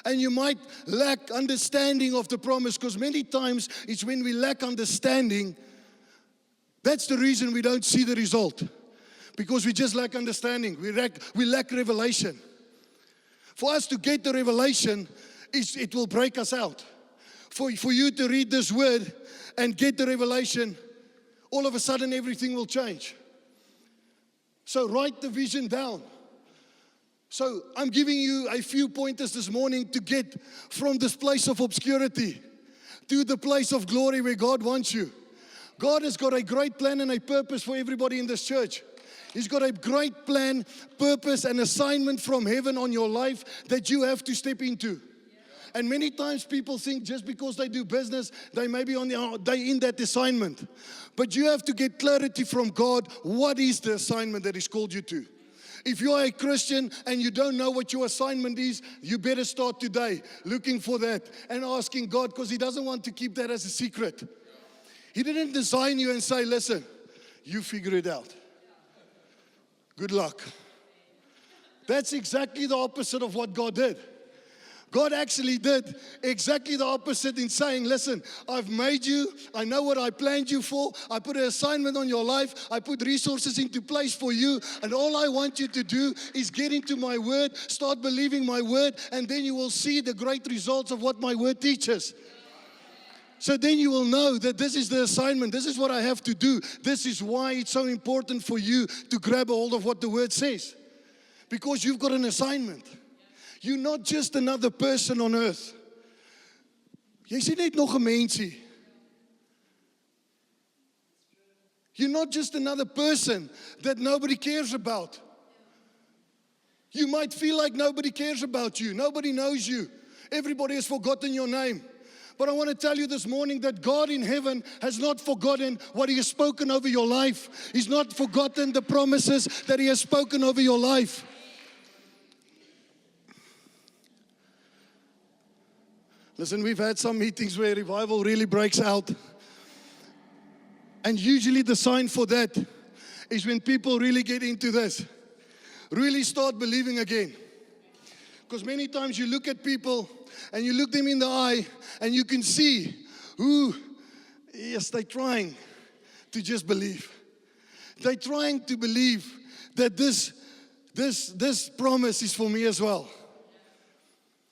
And you might lack understanding of the promise, because many times it's when we lack understanding, that's the reason we don't see the result. Because we just lack understanding. We lack revelation. For us to get the revelation, it will break us out. For you to read this word and get the revelation, all of a sudden everything will change. So write the vision down. So I'm giving you a few pointers this morning to get from this place of obscurity to the place of glory where God wants you. God has got a great plan and a purpose for everybody in this church. He's got a great plan, purpose, and assignment from heaven on your life that you have to step into. And many times people think just because they do business, they may be they in that assignment. But you have to get clarity from God. What is the assignment that He's called you to? If you are a Christian and you don't know what your assignment is, you better start today looking for that and asking God, because He doesn't want to keep that as a secret. He didn't design you and say, listen, you figure it out. Good luck. That's exactly the opposite of what God did. God actually did exactly the opposite in saying, listen, I've made you. I know what I planned you for. I put an assignment on your life. I put resources into place for you. And all I want you to do is get into my word, start believing my word, and then you will see the great results of what my word teaches. So then you will know that this is the assignment. This is what I have to do. This is why it's so important for you to grab a hold of what the word says. Because you've got an assignment. You're not just another person on earth. Jy's nie net nog 'n mensie. You're not just another person that nobody cares about. You might feel like nobody cares about you. Nobody knows you. Everybody has forgotten your name. But I want to tell you this morning that God in heaven has not forgotten what He has spoken over your life. He's not forgotten the promises that He has spoken over your life. Listen, we've had some meetings where revival really breaks out. And usually the sign for that is when people really get into this, really start believing again. Because many times you look at people and you look them in the eye and you can see who, yes, they're trying to just believe. They're trying to believe that this promise is for me as well.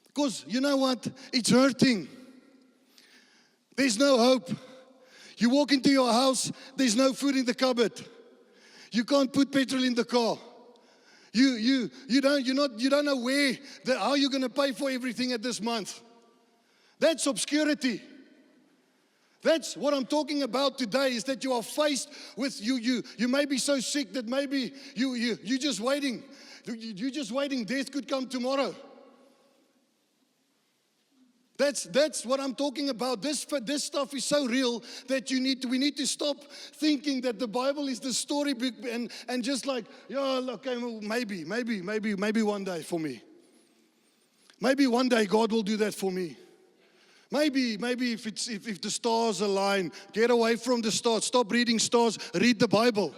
Because you know what? It's hurting. There's no hope. You walk into your house, there's no food in the cupboard. You can't put petrol in the car. You don't know how you're going to pay for everything at this month. That's obscurity. That's what I'm talking about today, is that you are faced with, you may be so sick that maybe you're just waiting. You're just waiting. Death could come tomorrow. That's what I'm talking about. This stuff is so real that we need to stop thinking that the Bible is the storybook and just like, yeah, okay, well, maybe one day for me. Maybe one day God will do that for me. Maybe if the stars align, get away from the stars. Stop reading stars, read the Bible.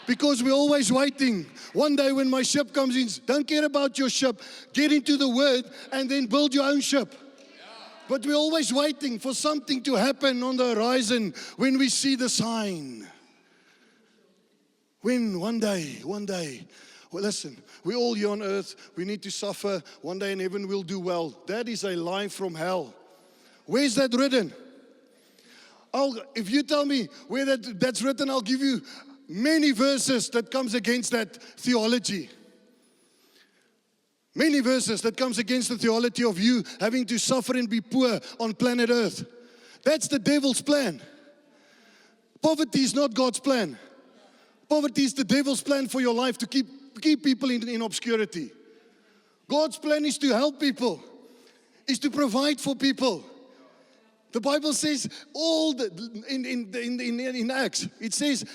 Because we're always waiting. One day when my ship comes in, don't care about your ship. Get into the Word and then build your own ship. But we're always waiting for something to happen on the horizon when we see the sign. When one day, well, listen, we're all here on earth. We need to suffer. One day in heaven we'll do well. That is a lie from hell. Where's that written? If you tell me where that's written, I'll give you many verses that comes against that theology. Many verses that comes against the theology of you having to suffer and be poor on planet Earth. That's the devil's plan. Poverty is not God's plan. Poverty is the devil's plan for your life, to keep people in obscurity. God's plan is to help people, is to provide for people. The Bible says in Acts, it says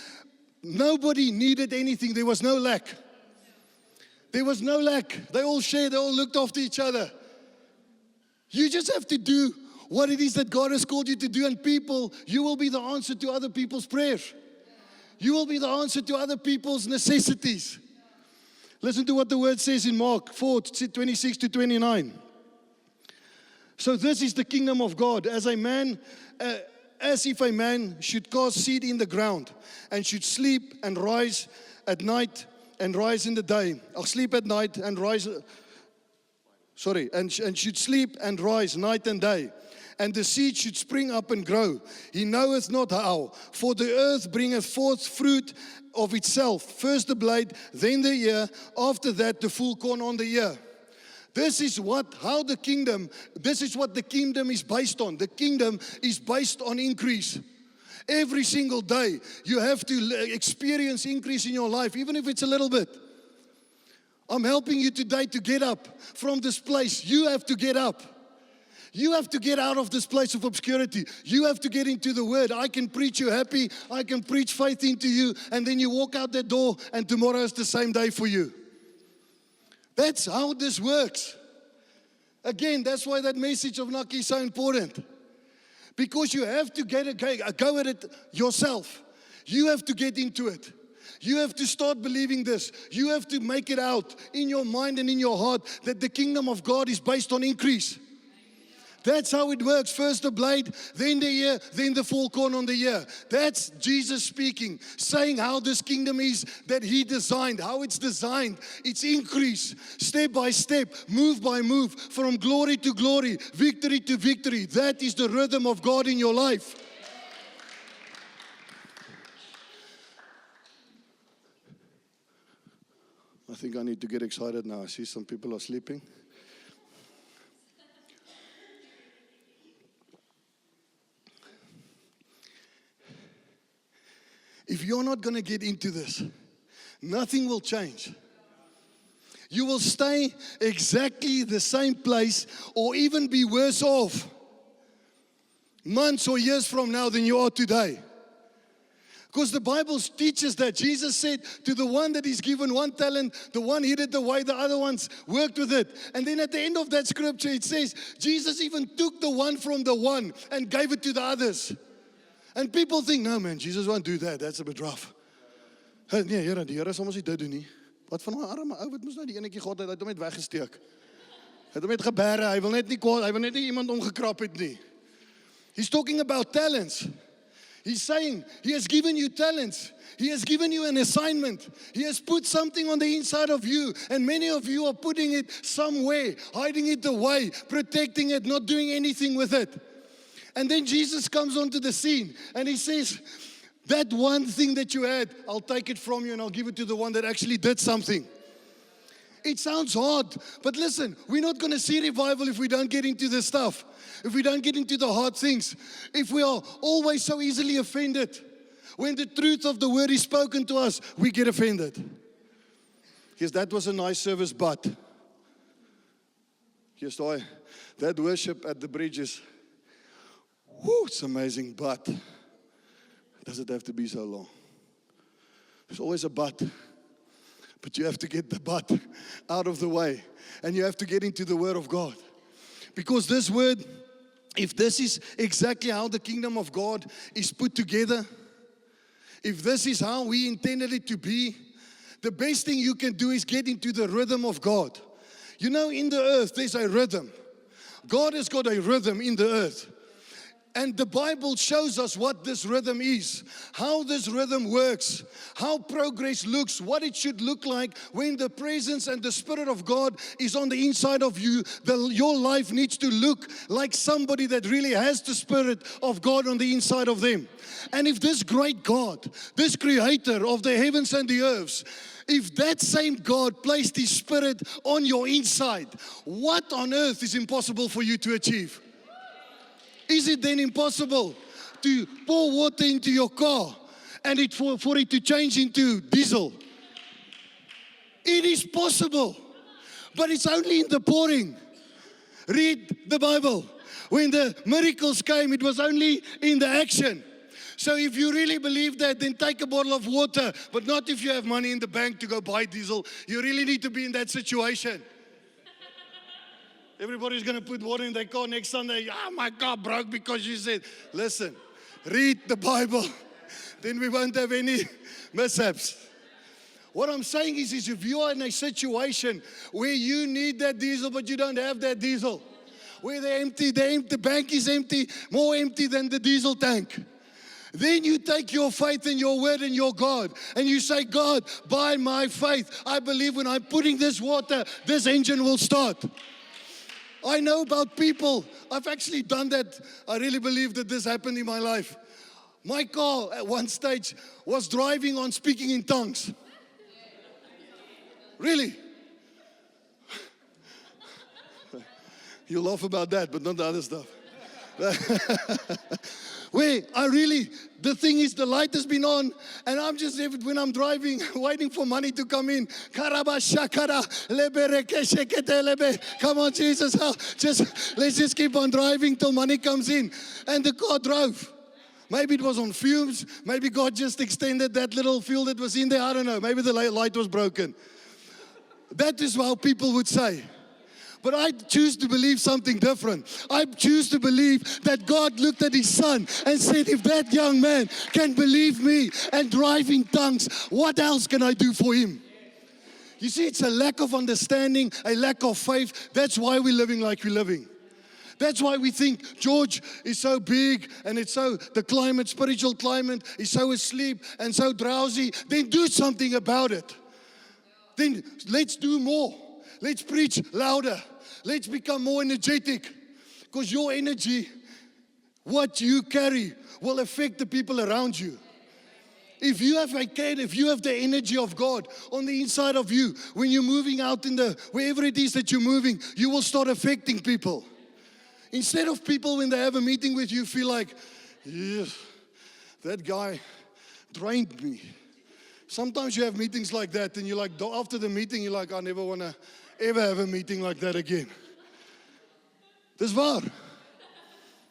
nobody needed anything. There was no lack. There was no lack. They all shared. They all looked after each other. You just have to do what it is that God has called you to do, and you will be the answer to other people's prayers. You will be the answer to other people's necessities. Listen to what the word says in Mark 4:26 to 29. So this is the kingdom of God, as if a man should cast seed in the ground, and should sleep and rise at night and rise in the day. I'll sleep at night and rise. And should sleep and rise night and day. And the seed should spring up and grow. He knoweth not how. For the earth bringeth forth fruit of itself. First the blade, then the ear. After that the full corn on the ear. This is what the kingdom is based on. The kingdom is based on increase. Every single day, you have to experience increase in your life, even if it's a little bit. I'm helping you today to get up from this place. You have to get up. You have to get out of this place of obscurity. You have to get into the Word. I can preach you happy. I can preach faith into you. And then you walk out that door and tomorrow is the same day for you. That's how this works. Again, that's why that message of Naki is so important. Because you have to get a go at it yourself. You have to get into it. You have to start believing this. You have to make it out in your mind and in your heart that the kingdom of God is based on increase. That's how it works. First the blade, then the ear, then the full corn on the ear. That's Jesus speaking, saying how this kingdom is that He designed, how it's designed. It's increase, step by step, move by move, from glory to glory, victory to victory. That is the rhythm of God in your life. I think I need to get excited now. I see some people are sleeping. If you're not going to get into this, nothing will change. You will stay exactly the same place or even be worse off months or years from now than you are today. Because the Bible teaches that Jesus said to the one that is given one talent, the one hid it away, the other ones worked with it. And then at the end of that scripture, it says, Jesus even took the one from the one and gave it to the others. And people think, no man, Jesus won't do that. That's a bit rough. Nee, Here, die Here sal mos nie dit doen nie. Wat van daai arme ou wat mos nou die enetjie gehad het, hy het hom net weggesteek. Hy het hom net geberre, hy wil net nie iemand omgekrap het nie. He's talking about talents. He's saying, He has given you talents. He has given you an assignment. He has put something on the inside of you. And many of you are putting it somewhere, hiding it away, protecting it, not doing anything with it. And then Jesus comes onto the scene and He says, that one thing that you had, I'll take it from you and I'll give it to the one that actually did something. It sounds hard, but listen, we're not going to see revival if we don't get into this stuff. If we don't get into the hard things. If we are always so easily offended. When the truth of the word is spoken to us, we get offended. Yes, that was a nice service, but yes, that worship at the bridges. Whoo, it's amazing, but does it have to be so long? There's always a but. But you have to get the but out of the way. And you have to get into the Word of God. Because this Word, if this is exactly how the kingdom of God is put together, if this is how we intended it to be, the best thing you can do is get into the rhythm of God. You know, in the earth, there's a rhythm. God has got a rhythm in the earth. And the Bible shows us what this rhythm is, how this rhythm works, how progress looks, what it should look like when the presence and the Spirit of God is on the inside of you. Your life needs to look like somebody that really has the Spirit of God on the inside of them. And if this great God, this creator of the heavens and the earths, if that same God placed His Spirit on your inside, what on earth is impossible for you to achieve? Is it then impossible to pour water into your car and for it to change into diesel? It is possible, but it's only in the pouring. Read the Bible. When the miracles came, it was only in the action. So if you really believe that, then take a bottle of water, but not if you have money in the bank to go buy diesel. You really need to be in that situation. Everybody's going to put water in their car next Sunday. Ah, my car broke because you said, listen, read the Bible. Then we won't have any mishaps. What I'm saying is if you are in a situation where you need that diesel, but you don't have that diesel, where the bank is empty, more empty than the diesel tank, then you take your faith and your word and your God, and you say, God, by my faith, I believe when I'm putting this water, this engine will start. I know about people, I've actually done that. I really believe that this happened in my life. My car at one stage was driving on speaking in tongues. Really? You laugh about that, but not the other stuff. Where the thing is, the light has been on, and I'm just, when I'm driving, waiting for money to come in. Come on, Jesus, let's just keep on driving till money comes in. And the car drove. Maybe it was on fumes. Maybe God just extended that little fuel that was in there. I don't know. Maybe the light was broken. That is how people would say. But I choose to believe something different. I choose to believe that God looked at his son and said, if that young man can believe me and drive in tongues, what else can I do for him? You see, it's a lack of understanding, a lack of faith. That's why we're living like we're living. That's why we think George is so big and it's so, the climate, spiritual climate is so asleep and so drowsy. Then do something about it. Then let's do more. Let's preach louder. Let's become more energetic. Because your energy, what you carry, will affect the people around you. If you have if you have the energy of God on the inside of you, when you're moving out in wherever it is that you're moving, you will start affecting people. Instead of people, when they have a meeting with you, feel like, yes, that guy drained me. Sometimes you have meetings like that, and you're like, after the meeting, you're like, I never want to ever have a meeting like that again. Dis waar.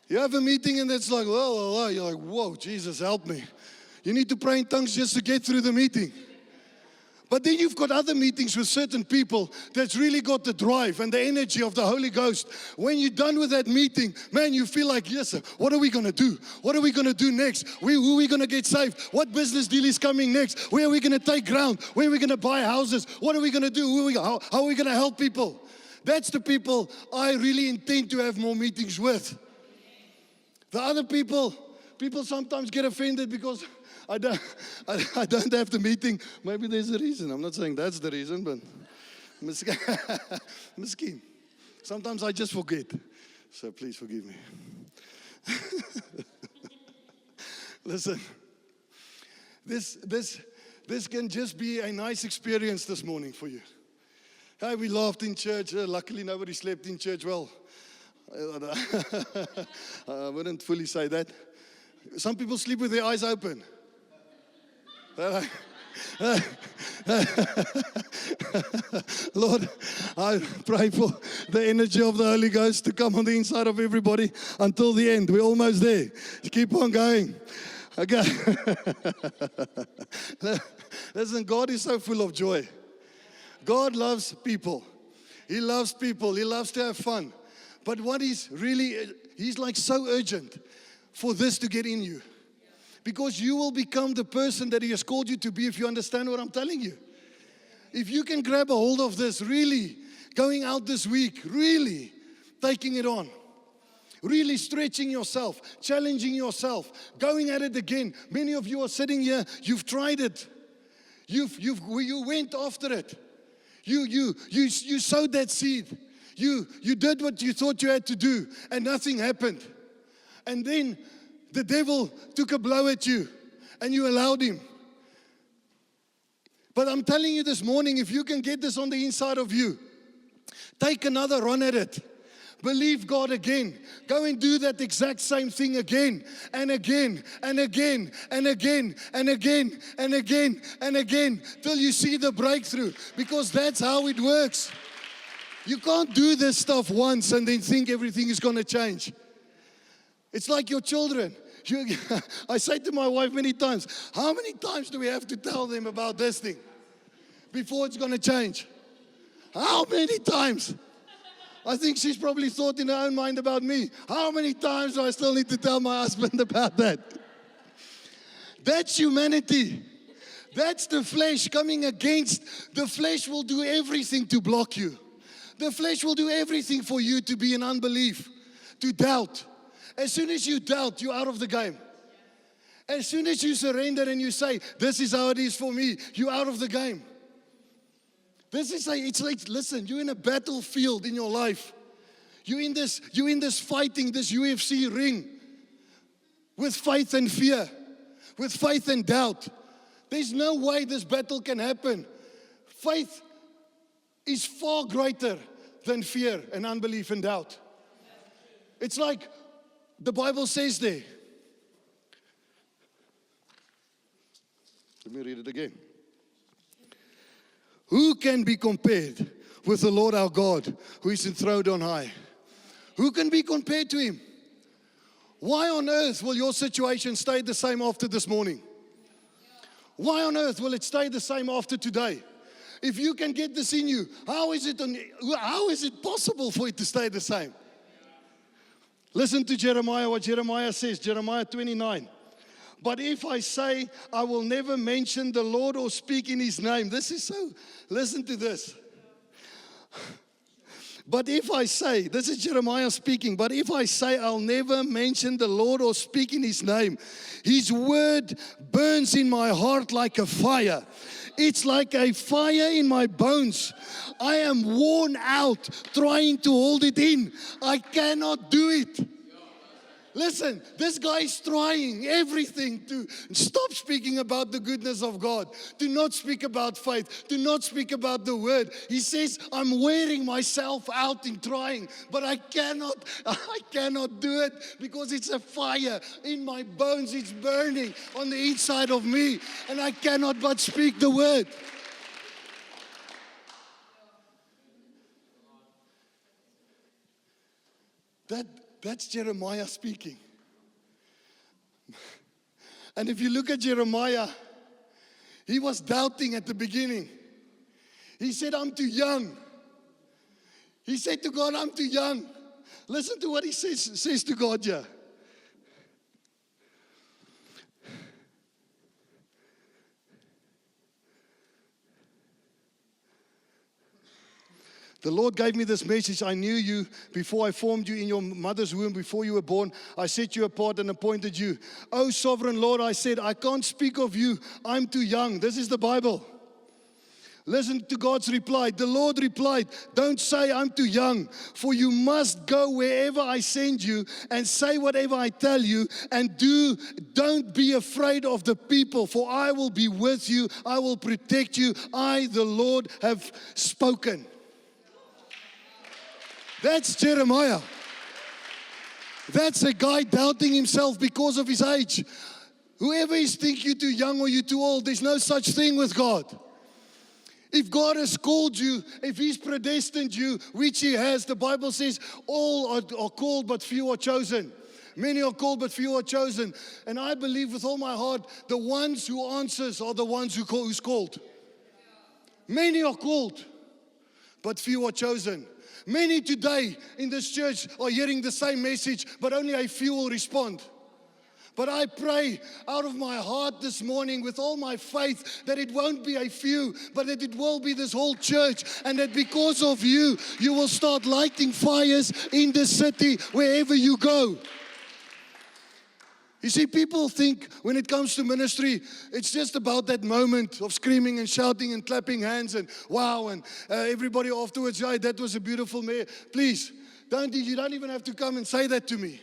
You have a meeting, and it's like, whoa, you're like, whoa, Jesus, help me. You need to pray in tongues just to get through the meeting. But then you've got other meetings with certain people that's really got the drive and the energy of the Holy Ghost. When you're done with that meeting, man, you feel like, yes, sir, what are we going to do? What are we going to do next? Who are we going to get saved? What business deal is coming next? Where are we going to take ground? Where are we going to buy houses? What are we going to do? How are we going to help people? That's the people I really intend to have more meetings with. The other people sometimes get offended because I don't have the meeting. Maybe there's a reason. I'm not saying that's the reason, but miskien. Sometimes I just forget. So please forgive me. Listen, this can just be a nice experience this morning for you. Hey, we laughed in church. Luckily, nobody slept in church. Well, I wouldn't fully say that. Some people sleep with their eyes open. Lord, I pray for the energy of the Holy Ghost to come on the inside of everybody until the end. We're almost there. Keep on going. Okay. Listen, God is so full of joy. God loves people. He loves people. He loves to have fun. But what he's like so urgent for this to get in you. Because you will become the person that he has called you to be if you understand what I'm telling you. If you can grab a hold of this, really going out this week, really taking it on, really stretching yourself, challenging yourself, going at it again. Many of you are sitting here, you've tried it. You went after it. You sowed that seed. You did what you thought you had to do, and nothing happened. And then the devil took a blow at you, and you allowed him. But I'm telling you this morning, if you can get this on the inside of you, take another run at it. Believe God again. Go and do that exact same thing again and again and again and again and again and again and again till you see the breakthrough, because that's how it works. You can't do this stuff once and then think everything is going to change. It's like your children. I say to my wife many times, how many times do we have to tell them about this thing before it's going to change? How many times? I think she's probably thought in her own mind about me. How many times do I still need to tell my husband about that? That's humanity. That's the flesh coming against. The flesh will do everything to block you. The flesh will do everything for you to be in unbelief, to doubt. As soon as you doubt, you're out of the game. As soon as you surrender and you say, this is how it is for me, you're out of the game. It's like, listen, you're in a battlefield in your life. You're in this fighting, this UFC ring with faith and fear, with faith and doubt. There's no way this battle can happen. Faith is far greater than fear and unbelief and doubt. It's like the Bible says there. Let me read it again. Who can be compared with the Lord our God, who is enthroned on high? Who can be compared to him? Why on earth will your situation stay the same after this morning? Why on earth will it stay the same after today? If you can get this in you, how is it possible for it to stay the same? Listen to Jeremiah, what Jeremiah says, Jeremiah 29. But if I say I will never mention the Lord or speak in His name, listen to this. But if I say, this is Jeremiah speaking, but if I say I'll never mention the Lord or speak in His name, His word burns in my heart like a fire. It's like a fire in my bones. I am worn out trying to hold it in. I cannot do it. Listen, this guy is trying everything to stop speaking about the goodness of God, to not speak about faith, to not speak about the word. He says, I'm wearing myself out in trying, but I cannot do it because it's a fire in my bones. It's burning on the inside of me, and I cannot but speak the word. That's Jeremiah speaking. And if you look at Jeremiah, he was doubting at the beginning. He said, I'm too young. He said to God, I'm too young. Listen to what he says to God here. The Lord gave me this message. I knew you before I formed you in your mother's womb, before you were born. I set you apart and appointed you. Oh, sovereign Lord, I said, I can't speak of you. I'm too young. This is the Bible. Listen to God's reply. The Lord replied, don't say I'm too young, for you must go wherever I send you and say whatever I tell you, and don't be afraid of the people, for I will be with you. I will protect you. I, the Lord, have spoken. That's Jeremiah. That's a guy doubting himself because of his age. Whoever is thinking you're too young or you're too old, there's no such thing with God. If God has called you, if He's predestined you, which He has, the Bible says all are called but few are chosen. Many are called but few are chosen. And I believe with all my heart, the ones who answers are the ones who's called. Many are called but few are chosen. Many today in this church are hearing the same message, but only a few will respond. But I pray out of my heart this morning with all my faith that it won't be a few, but that it will be this whole church, and that because of you, you will start lighting fires in the city wherever you go. You see, people think when it comes to ministry, it's just about that moment of screaming and shouting and clapping hands and wow, and everybody afterwards, yeah, that was a beautiful man. Please, you don't even have to come and say that to me.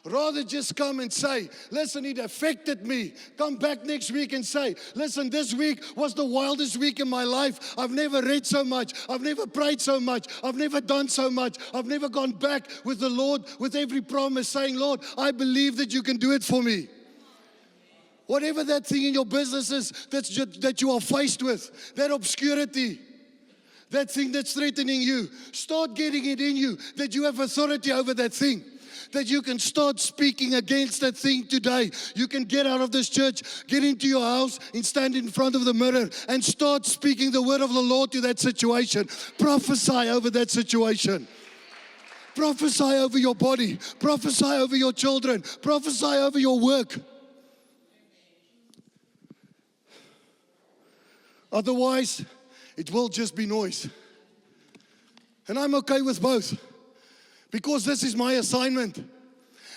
Rather just come and say, listen, it affected me. Come back next week and say, listen, this week was the wildest week in my life. I've never read so much. I've never prayed so much. I've never done so much. I've never gone back with the Lord with every promise saying, Lord, I believe that you can do it for me. Whatever that thing in your business is that you are faced with, that obscurity, that thing that's threatening you, start getting it in you that you have authority over that thing. That you can start speaking against that thing today. You can get out of this church, get into your house and stand in front of the mirror and start speaking the word of the Lord to that situation. Prophesy over that situation. Prophesy over your body. Prophesy over your children. Prophesy over your work. Otherwise, it will just be noise. And I'm okay with both. Because this is my assignment.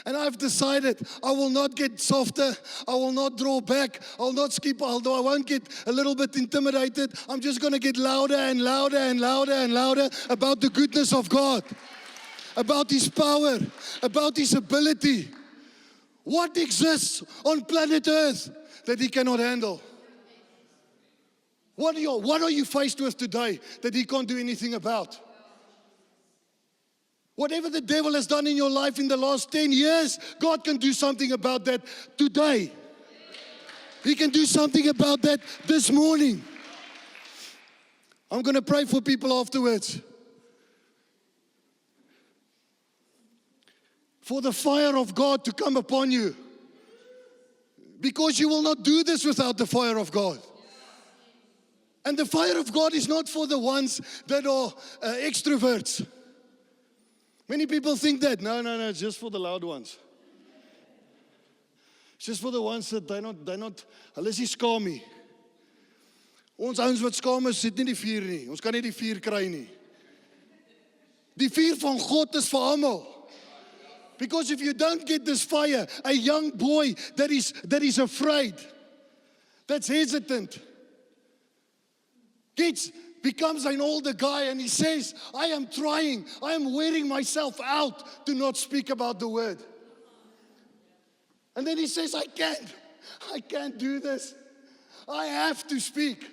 And I've decided I will not get softer. I will not draw back. I'll not skip, although I won't get a little bit intimidated. I'm just going to get louder and louder and louder and louder about the goodness of God. About His power. About His ability. What exists on planet Earth that He cannot handle? What are you faced with today that He can't do anything about? Whatever the devil has done in your life in the last 10 years, God can do something about that today. He can do something about that this morning. I'm going to pray for people afterwards. For the fire of God to come upon you. Because you will not do this without the fire of God. And the fire of God is not for the ones that are extroverts. Many people think that. No, it's just for the loud ones. It's just for the ones that they're not, hulle is nie skaam nie. Ons ouens wat skaam is, sit nie die vuur nie. Ons kan nie die vuur kry nie. Die vuur van God is vir almal. Because if you don't get this fire, a young boy that is afraid, that's hesitant, becomes an older guy and he says, I am trying, I am wearing myself out to not speak about the word. And then he says, I can't do this. I have to speak.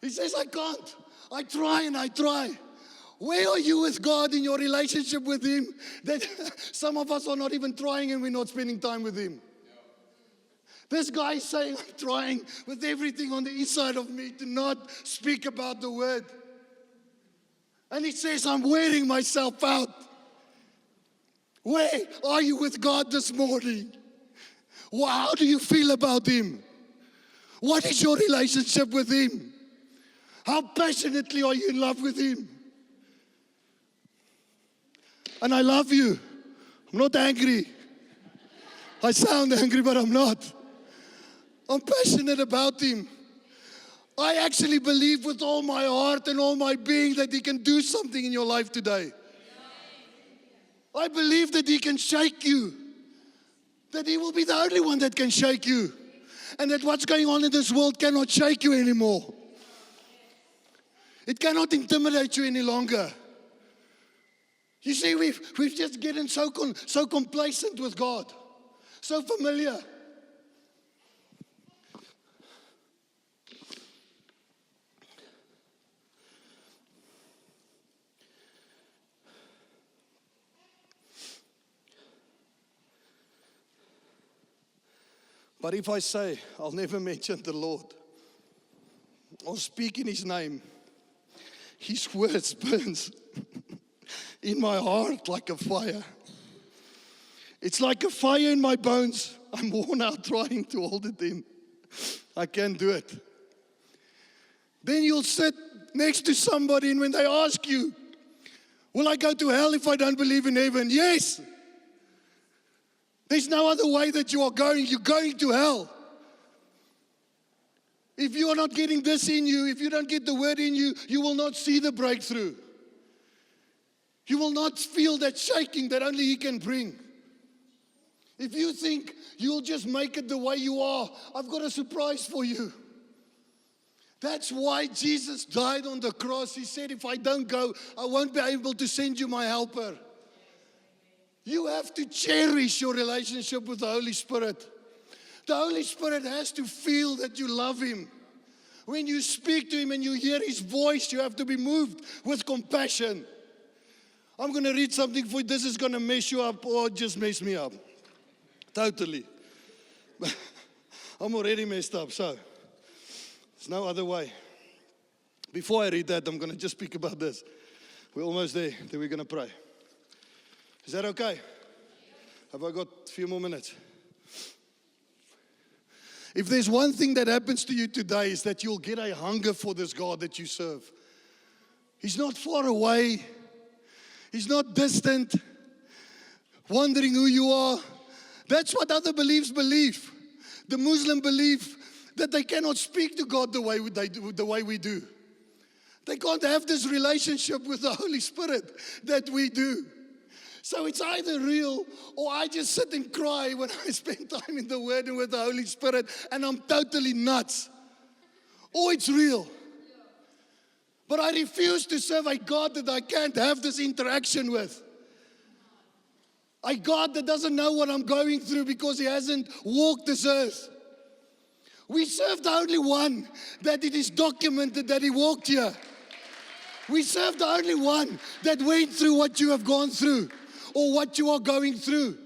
He says, I can't. I try and I try. Where are you with God in your relationship with Him? That some of us are not even trying and we're not spending time with Him. This guy is saying, I'm trying with everything on the inside of me to not speak about the word. And he says, I'm wearing myself out. Where are you with God this morning? How do you feel about Him? What is your relationship with Him? How passionately are you in love with Him? And I love you. I'm not angry. I sound angry, but I'm not. I'm passionate about Him. I actually believe with all my heart and all my being that He can do something in your life today. I believe that He can shake you. That He will be the only one that can shake you. And that what's going on in this world cannot shake you anymore. It cannot intimidate you any longer. You see, we've just gotten so complacent with God, so familiar. But if I say, I'll never mention the Lord, or speak in His name, His words burns in my heart like a fire. It's like a fire in my bones. I'm worn out trying to hold it in. I can't do it. Then you'll sit next to somebody and when they ask you, will I go to hell if I don't believe in heaven? Yes. There's no other way that you are going. You're going to hell. If you are not getting this in you, if you don't get the word in you, you will not see the breakthrough. You will not feel that shaking that only He can bring. If you think you'll just make it the way you are, I've got a surprise for you. That's why Jesus died on the cross. He said, if I don't go, I won't be able to send you my helper. You have to cherish your relationship with the Holy Spirit. The Holy Spirit has to feel that you love Him. When you speak to Him and you hear His voice, you have to be moved with compassion. I'm going to read something for you. This is going to mess you up or just mess me up. Totally. I'm already messed up, so there's no other way. Before I read that, I'm going to just speak about this. We're almost there. Then we're going to pray. Is that okay? Have I got a few more minutes? If there's one thing that happens to you today is that you'll get a hunger for this God that you serve. He's not far away. He's not distant, wondering who you are. That's what other beliefs believe. The Muslim believe that they cannot speak to God the way we do. They can't have this relationship with the Holy Spirit that we do. So it's either real or I just sit and cry when I spend time in the Word and with the Holy Spirit and I'm totally nuts. Or it's real. But I refuse to serve a God that I can't have this interaction with. A God that doesn't know what I'm going through because He hasn't walked this earth. We serve the only one that it is documented that He walked here. We serve the only one that went through what you have gone through or what you are going through.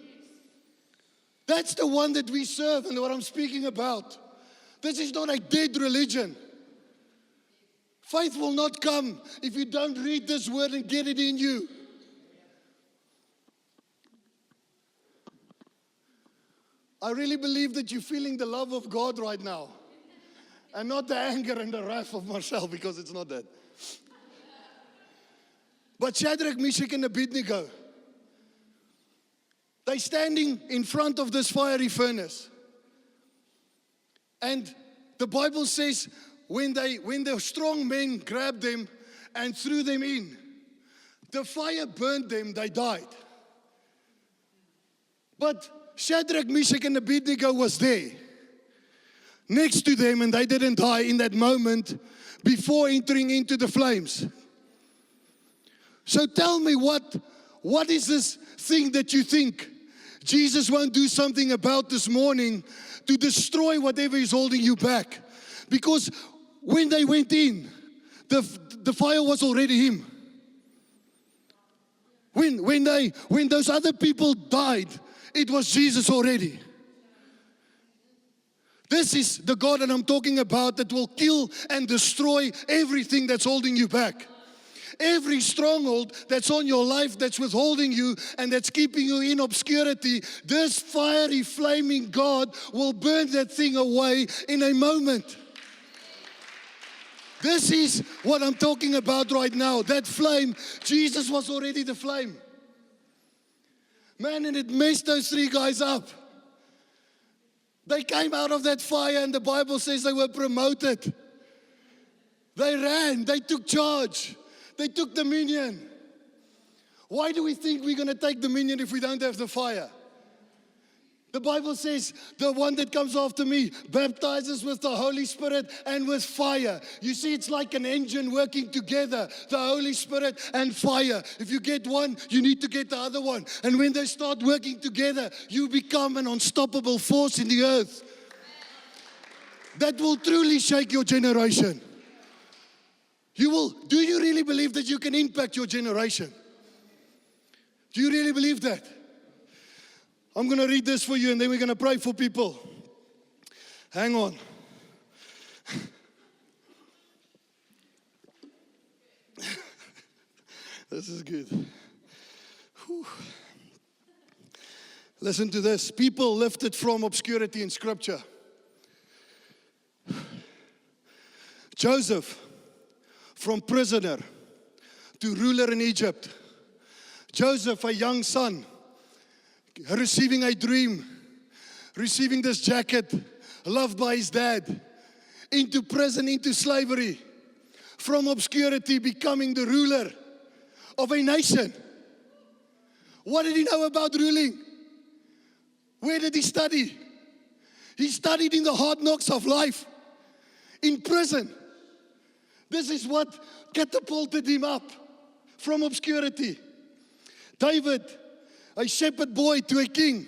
That's the one that we serve and what I'm speaking about. This is not a dead religion. Faith will not come if you don't read this word and get it in you. I really believe that you're feeling the love of God right now. And not the anger and the wrath of Marcel, because it's not that. But Shadrach, Meshach, and Abednego, they're standing in front of this fiery furnace. And the Bible says when the strong men grabbed them and threw them in, the fire burned them, they died. But Shadrach, Meshach, and Abednego was there next to them, and they didn't die in that moment before entering into the flames. So tell me, what is this thing that you think Jesus won't do something about this morning to destroy whatever is holding you back? Because when they went in, the fire was already him. When those other people died, it was Jesus already. This is the God that I'm talking about that will kill and destroy everything that's holding you back. Every stronghold that's on your life that's withholding you and that's keeping you in obscurity, this fiery, flaming God will burn that thing away in a moment. This is what I'm talking about right now. That flame, Jesus was already the flame. Man, and it messed those three guys up. They came out of that fire, and the Bible says they were promoted. They ran, they took charge, they took dominion. Why do we think we're going to take dominion if we don't have the fire? The Bible says, the one that comes after me baptizes with the Holy Spirit and with fire. You see, it's like an engine working together, the Holy Spirit and fire. If you get one, you need to get the other one. And when they start working together, you become an unstoppable force in the earth that will truly shake your generation. You will. Do you really believe that you can impact your generation? Do you really believe that? I'm going to read this for you, and then we're going to pray for people. Hang on. This is good. Whew. Listen to this. People lifted from obscurity in Scripture. Joseph, from prisoner to ruler in Egypt. Joseph, a young son, receiving a dream, receiving this jacket, loved by his dad, into prison, into slavery, from obscurity, becoming the ruler of a nation. What did he know about ruling? Where did he study? He studied in the hard knocks of life, in prison. This is what catapulted him up from obscurity. David, a shepherd boy to a king,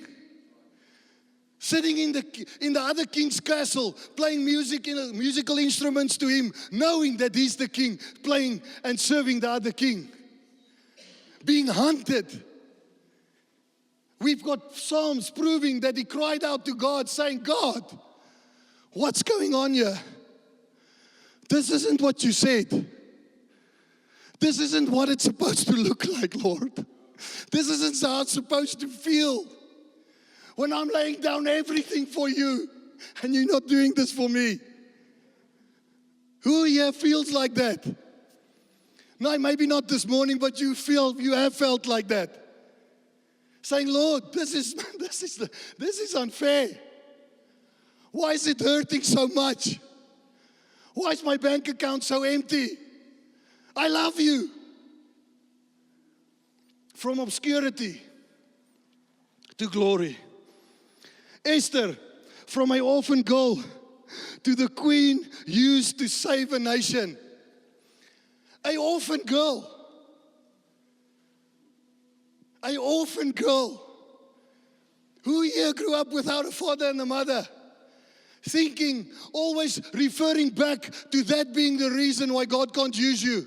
sitting in the other king's castle, playing musical instruments to him, knowing that he's the king, playing and serving the other king. Being hunted. We've got Psalms proving that he cried out to God, saying, God, what's going on here? This isn't what you said. This isn't what it's supposed to look like, Lord. This isn't how it's supposed to feel. When I'm laying down everything for you, and you're not doing this for me. Who here feels like that? No, maybe not this morning, but you have felt like that. Saying, Lord, this is unfair. Why is it hurting so much? Why is my bank account so empty? I love you. From obscurity to glory. Esther, from an orphan girl to the queen used to save a nation. An orphan girl. An orphan girl. Who here grew up without a father and a mother? Thinking, always referring back to that being the reason why God can't use you.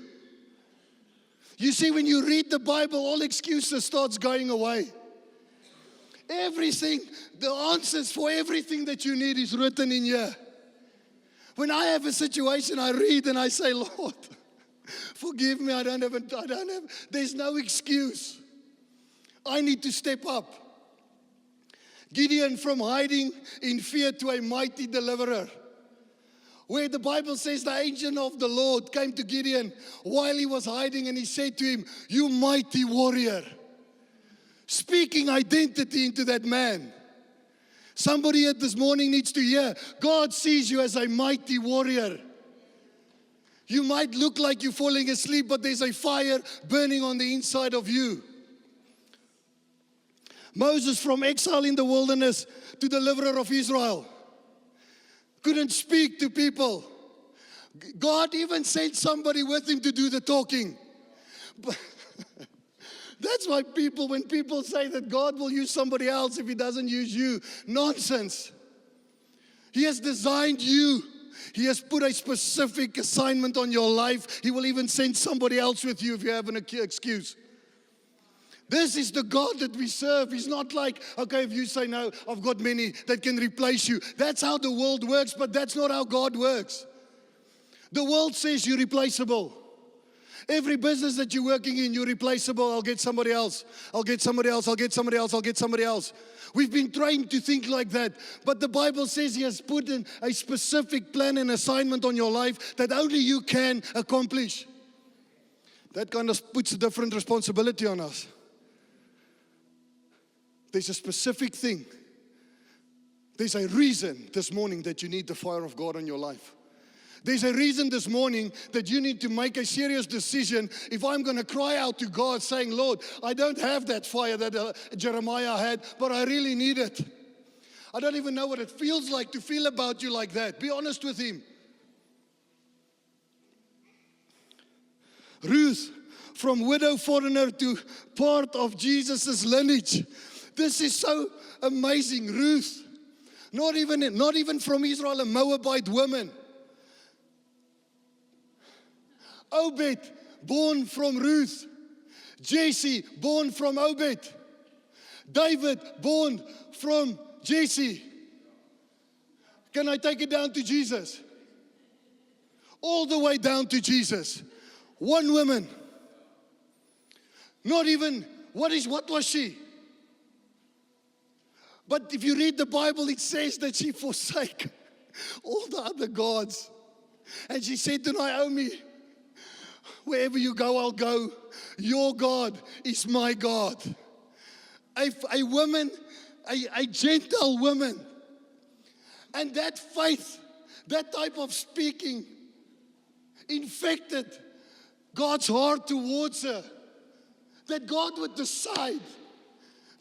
You see, when you read the Bible, all excuses starts going away. Everything, the answers for everything that you need is written in here. When I have a situation, I read and I say, Lord, forgive me, there's no excuse. I need to step up. Gideon, from hiding in fear to a mighty deliverer. where the Bible says the angel of the Lord came to Gideon while he was hiding, and he said to him, "You mighty warrior." Speaking identity into that man. Somebody here this morning needs to hear, God sees you as a mighty warrior. You might look like you're falling asleep, but there's a fire burning on the inside of you. Moses, from exile in the wilderness to deliverer of Israel, couldn't speak to people. God even sent somebody with him to do the talking. But that's why when people say that God will use somebody else if he doesn't use you, nonsense. He has designed you. He has put a specific assignment on your life. He will even send somebody else with you if you have an excuse. This is the God that we serve. He's not like, okay, if you say no, I've got many that can replace you. That's how the world works, but that's not how God works. The world says you're replaceable. Every business that you're working in, you're replaceable. I'll get somebody else. I'll get somebody else. I'll get somebody else. I'll get somebody else. We've been trained to think like that. But the Bible says He has put in a specific plan and assignment on your life that only you can accomplish. That kind of puts a different responsibility on us. There's a specific thing. There's a reason this morning that you need the fire of God on your life. There's a reason this morning that you need to make a serious decision. If I'm going to cry out to God saying, Lord, I don't have that fire that Jeremiah had, but I really need it. I don't even know what it feels like to feel about you like that. Be honest with Him. Ruth, from widow foreigner to part of Jesus' lineage. This is so amazing. Ruth, not even from Israel, a Moabite woman. Obed, born from Ruth. Jesse, born from Obed. David, born from Jesse. Can I take it down to Jesus? All the way down to Jesus. One woman. Not even, what was she? But if you read the Bible, it says that she forsake all the other gods. And she said to Naomi, wherever you go, I'll go. Your God is my God. A woman, a gentle woman. And that faith, that type of speaking, infected God's heart towards her. That God would decide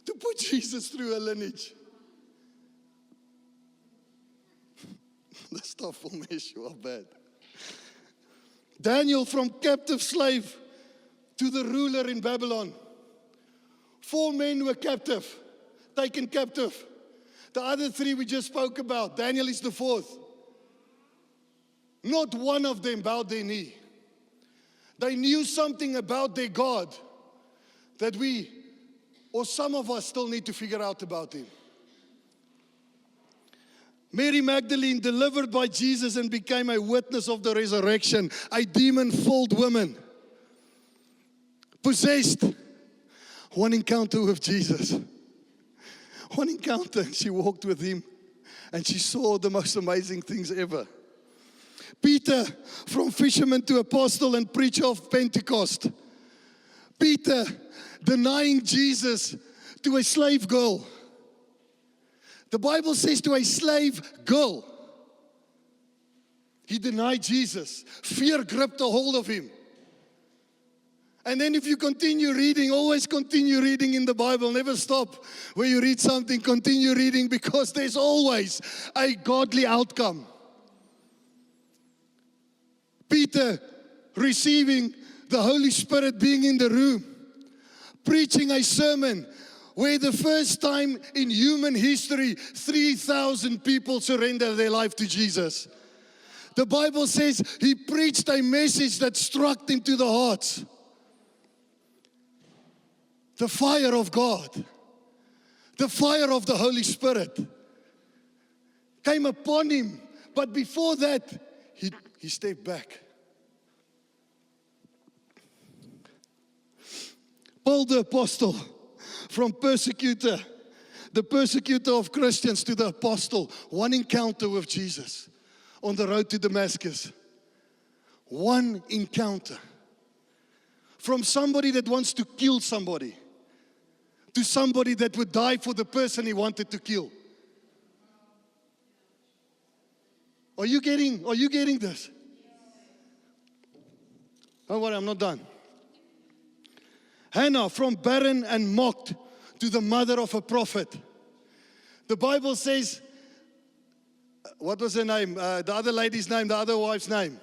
to put Jesus through her lineage. This stuff will mess you up bad. Daniel, from captive slave to the ruler in Babylon. 4 men were captive, taken captive. The other 3 we just spoke about. Daniel is the 4th. Not one of them bowed their knee. They knew something about their God that we, or some of us, still need to figure out about Him. Mary Magdalene, delivered by Jesus and became a witness of the resurrection, a demon-filled woman, possessed. One encounter with Jesus. One encounter, and she walked with Him, and she saw the most amazing things ever. Peter, from fisherman to apostle and preacher of Pentecost. Peter, denying Jesus to a slave girl. The Bible says to a slave girl, he denied Jesus. Fear gripped a hold of him. And then if you continue reading, always continue reading in the Bible. Never stop. Where you read something, continue reading, because there's always a godly outcome. Peter receiving the Holy Spirit, being in the room, preaching a sermon where the first time in human history, 3,000 people surrendered their life to Jesus. The Bible says he preached a message that struck them to the heart. The fire of God, the fire of the Holy Spirit came upon him. But before that, he stepped back. Paul the apostle, from the persecutor of Christians, to the apostle, one encounter with Jesus. on the road to Damascus. One encounter. From somebody that wants to kill somebody to somebody that would die for the person he wanted to kill. Are you getting this? Don't worry, I'm not done. Hannah, from barren and mocked to the mother of a prophet. The Bible says, what was her name? The other lady's name, the other wife's name.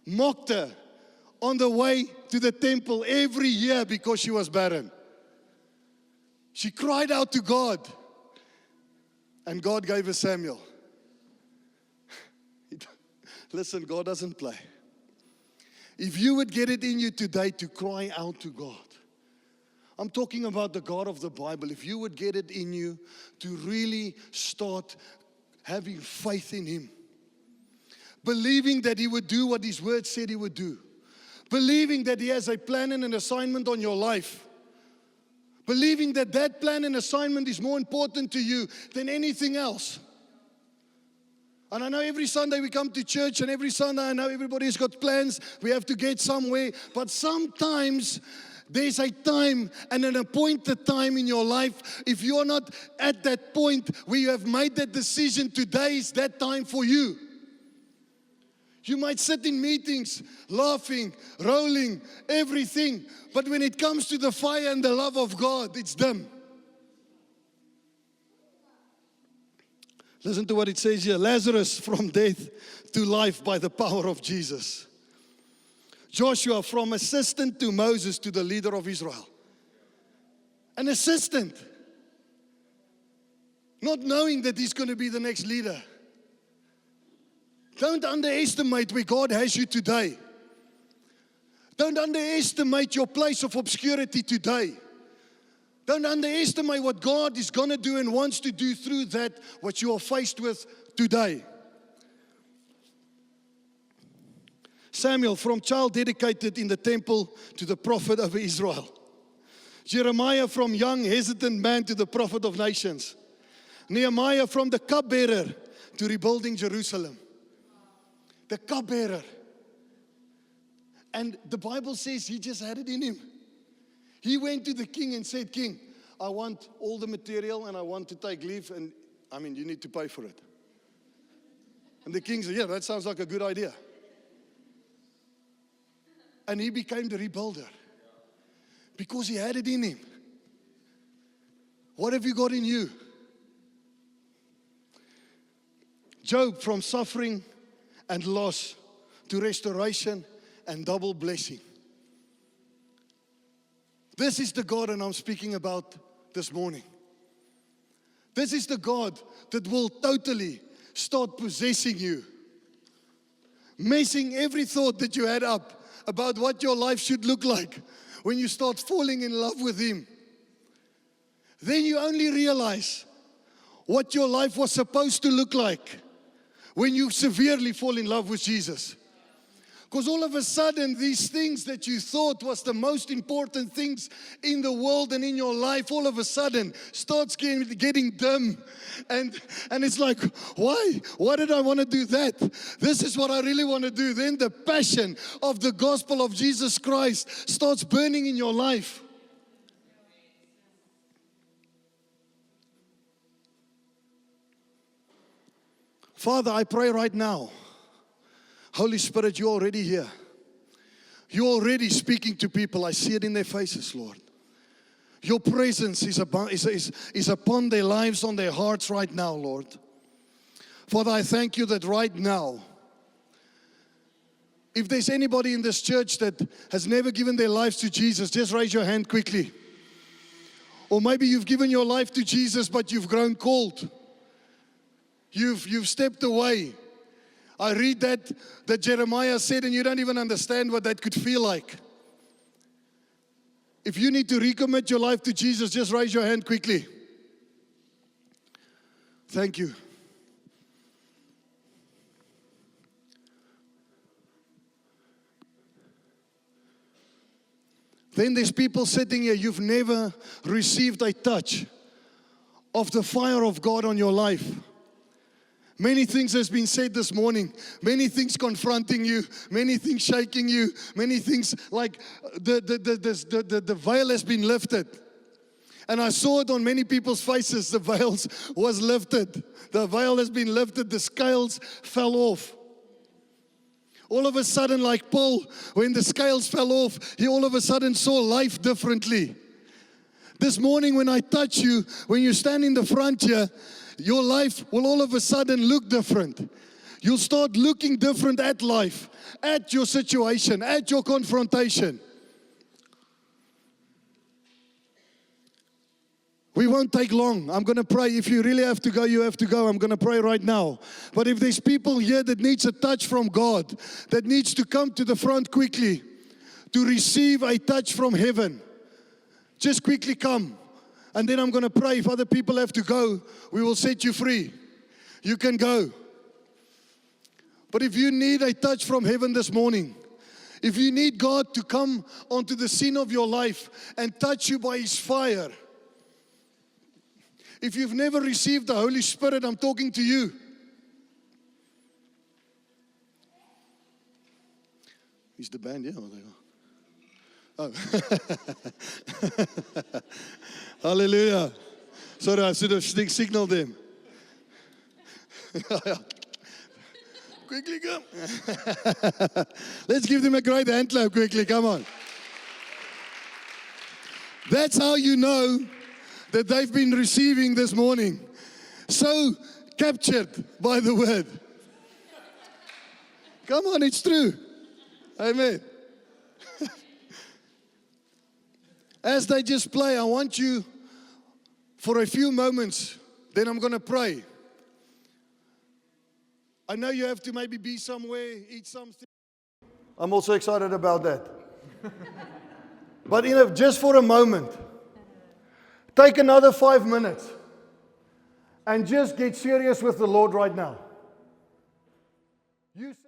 Mocked her on the way to the temple every year because she was barren. She cried out to God, and God gave her Samuel. Listen, God doesn't play. If you would get it in you today to cry out to God, I'm talking about the God of the Bible. If you would get it in you to really start having faith in Him, believing that He would do what His word said He would do, believing that He has a plan and an assignment on your life, believing that that plan and assignment is more important to you than anything else. And I know every Sunday we come to church, and every Sunday I know everybody's got plans. We have to get somewhere. But sometimes there's a time and an appointed time in your life. If you're not at that point where you have made that decision, today is that time for you. You might sit in meetings, laughing, rolling, everything. But when it comes to the fire and the love of God, it's dim. Listen to what it says here. Lazarus from death to life by the power of Jesus. Joshua from assistant to Moses to the leader of Israel. An assistant. Not knowing that he's going to be the next leader. Don't underestimate where God has you today. Don't underestimate your place of obscurity today. Don't underestimate what God is going to do and wants to do through that, what you are faced with today. Samuel, from child dedicated in the temple to the prophet over Israel. Jeremiah, from young hesitant man to the prophet of nations. Nehemiah, from the cupbearer to rebuilding Jerusalem. The cupbearer. And the Bible says he just had it in him. He went to the king and said, King, I want all the material and I want to take leave, and you need to pay for it. And the king said, yeah, that sounds like a good idea. And he became the rebuilder because he had it in him. What have you got in you? Job, from suffering and loss to restoration and double blessing. This is the God that I'm speaking about this morning. This is the God that will totally start possessing you. Messing every thought that you had up about what your life should look like when you start falling in love with Him. Then you only realize what your life was supposed to look like when you severely fall in love with Jesus. Because all of a sudden, these things that you thought was the most important things in the world and in your life, all of a sudden starts getting dim. And it's like, why? Why did I want to do that? This is what I really want to do. Then the passion of the gospel of Jesus Christ starts burning in your life. Father, I pray right now. Holy Spirit, you're already here. You're already speaking to people. I see it in their faces, Lord. Your presence is upon their lives, on their hearts right now, Lord. Father, I thank you that right now, if there's anybody in this church that has never given their lives to Jesus, just raise your hand quickly. Or maybe you've given your life to Jesus, but you've grown cold. You've stepped away. I read that Jeremiah said, and you don't even understand what that could feel like. If you need to recommit your life to Jesus, just raise your hand quickly. Thank you. Then there's people sitting here, you've never received a touch of the fire of God on your life. Many things has been said this morning. Many things confronting you. Many things shaking you. Many things like the veil has been lifted. And I saw it on many people's faces. The veils was lifted. The veil has been lifted. The scales fell off. All of a sudden, like Paul, when the scales fell off, he all of a sudden saw life differently. This morning when I touch you, when you stand in the front here, your life will all of a sudden look different. You'll start looking different at life, at your situation, at your confrontation. We won't take long. I'm going to pray. If you really have to go, you have to go. I'm going to pray right now. But if there's people here that needs a touch from God, that needs to come to the front quickly to receive a touch from heaven, just quickly come. And then I'm going to pray. If other people have to go, we will set you free. You can go. But if you need a touch from heaven this morning, if you need God to come onto the scene of your life and touch you by His fire, if you've never received the Holy Spirit, I'm talking to you. Is the band here? Oh. Hallelujah. Sorry, I should have signaled them. Quickly come. Let's give them a great hand clap quickly. Come on. That's how you know that they've been receiving this morning. So captured by the word. Come on, it's true. Amen. As they just play, I want you for a few moments, then I'm going to pray. I know you have to maybe be somewhere, eat something. I'm also excited about that. But just for a moment, take another 5 minutes and just get serious with the Lord right now.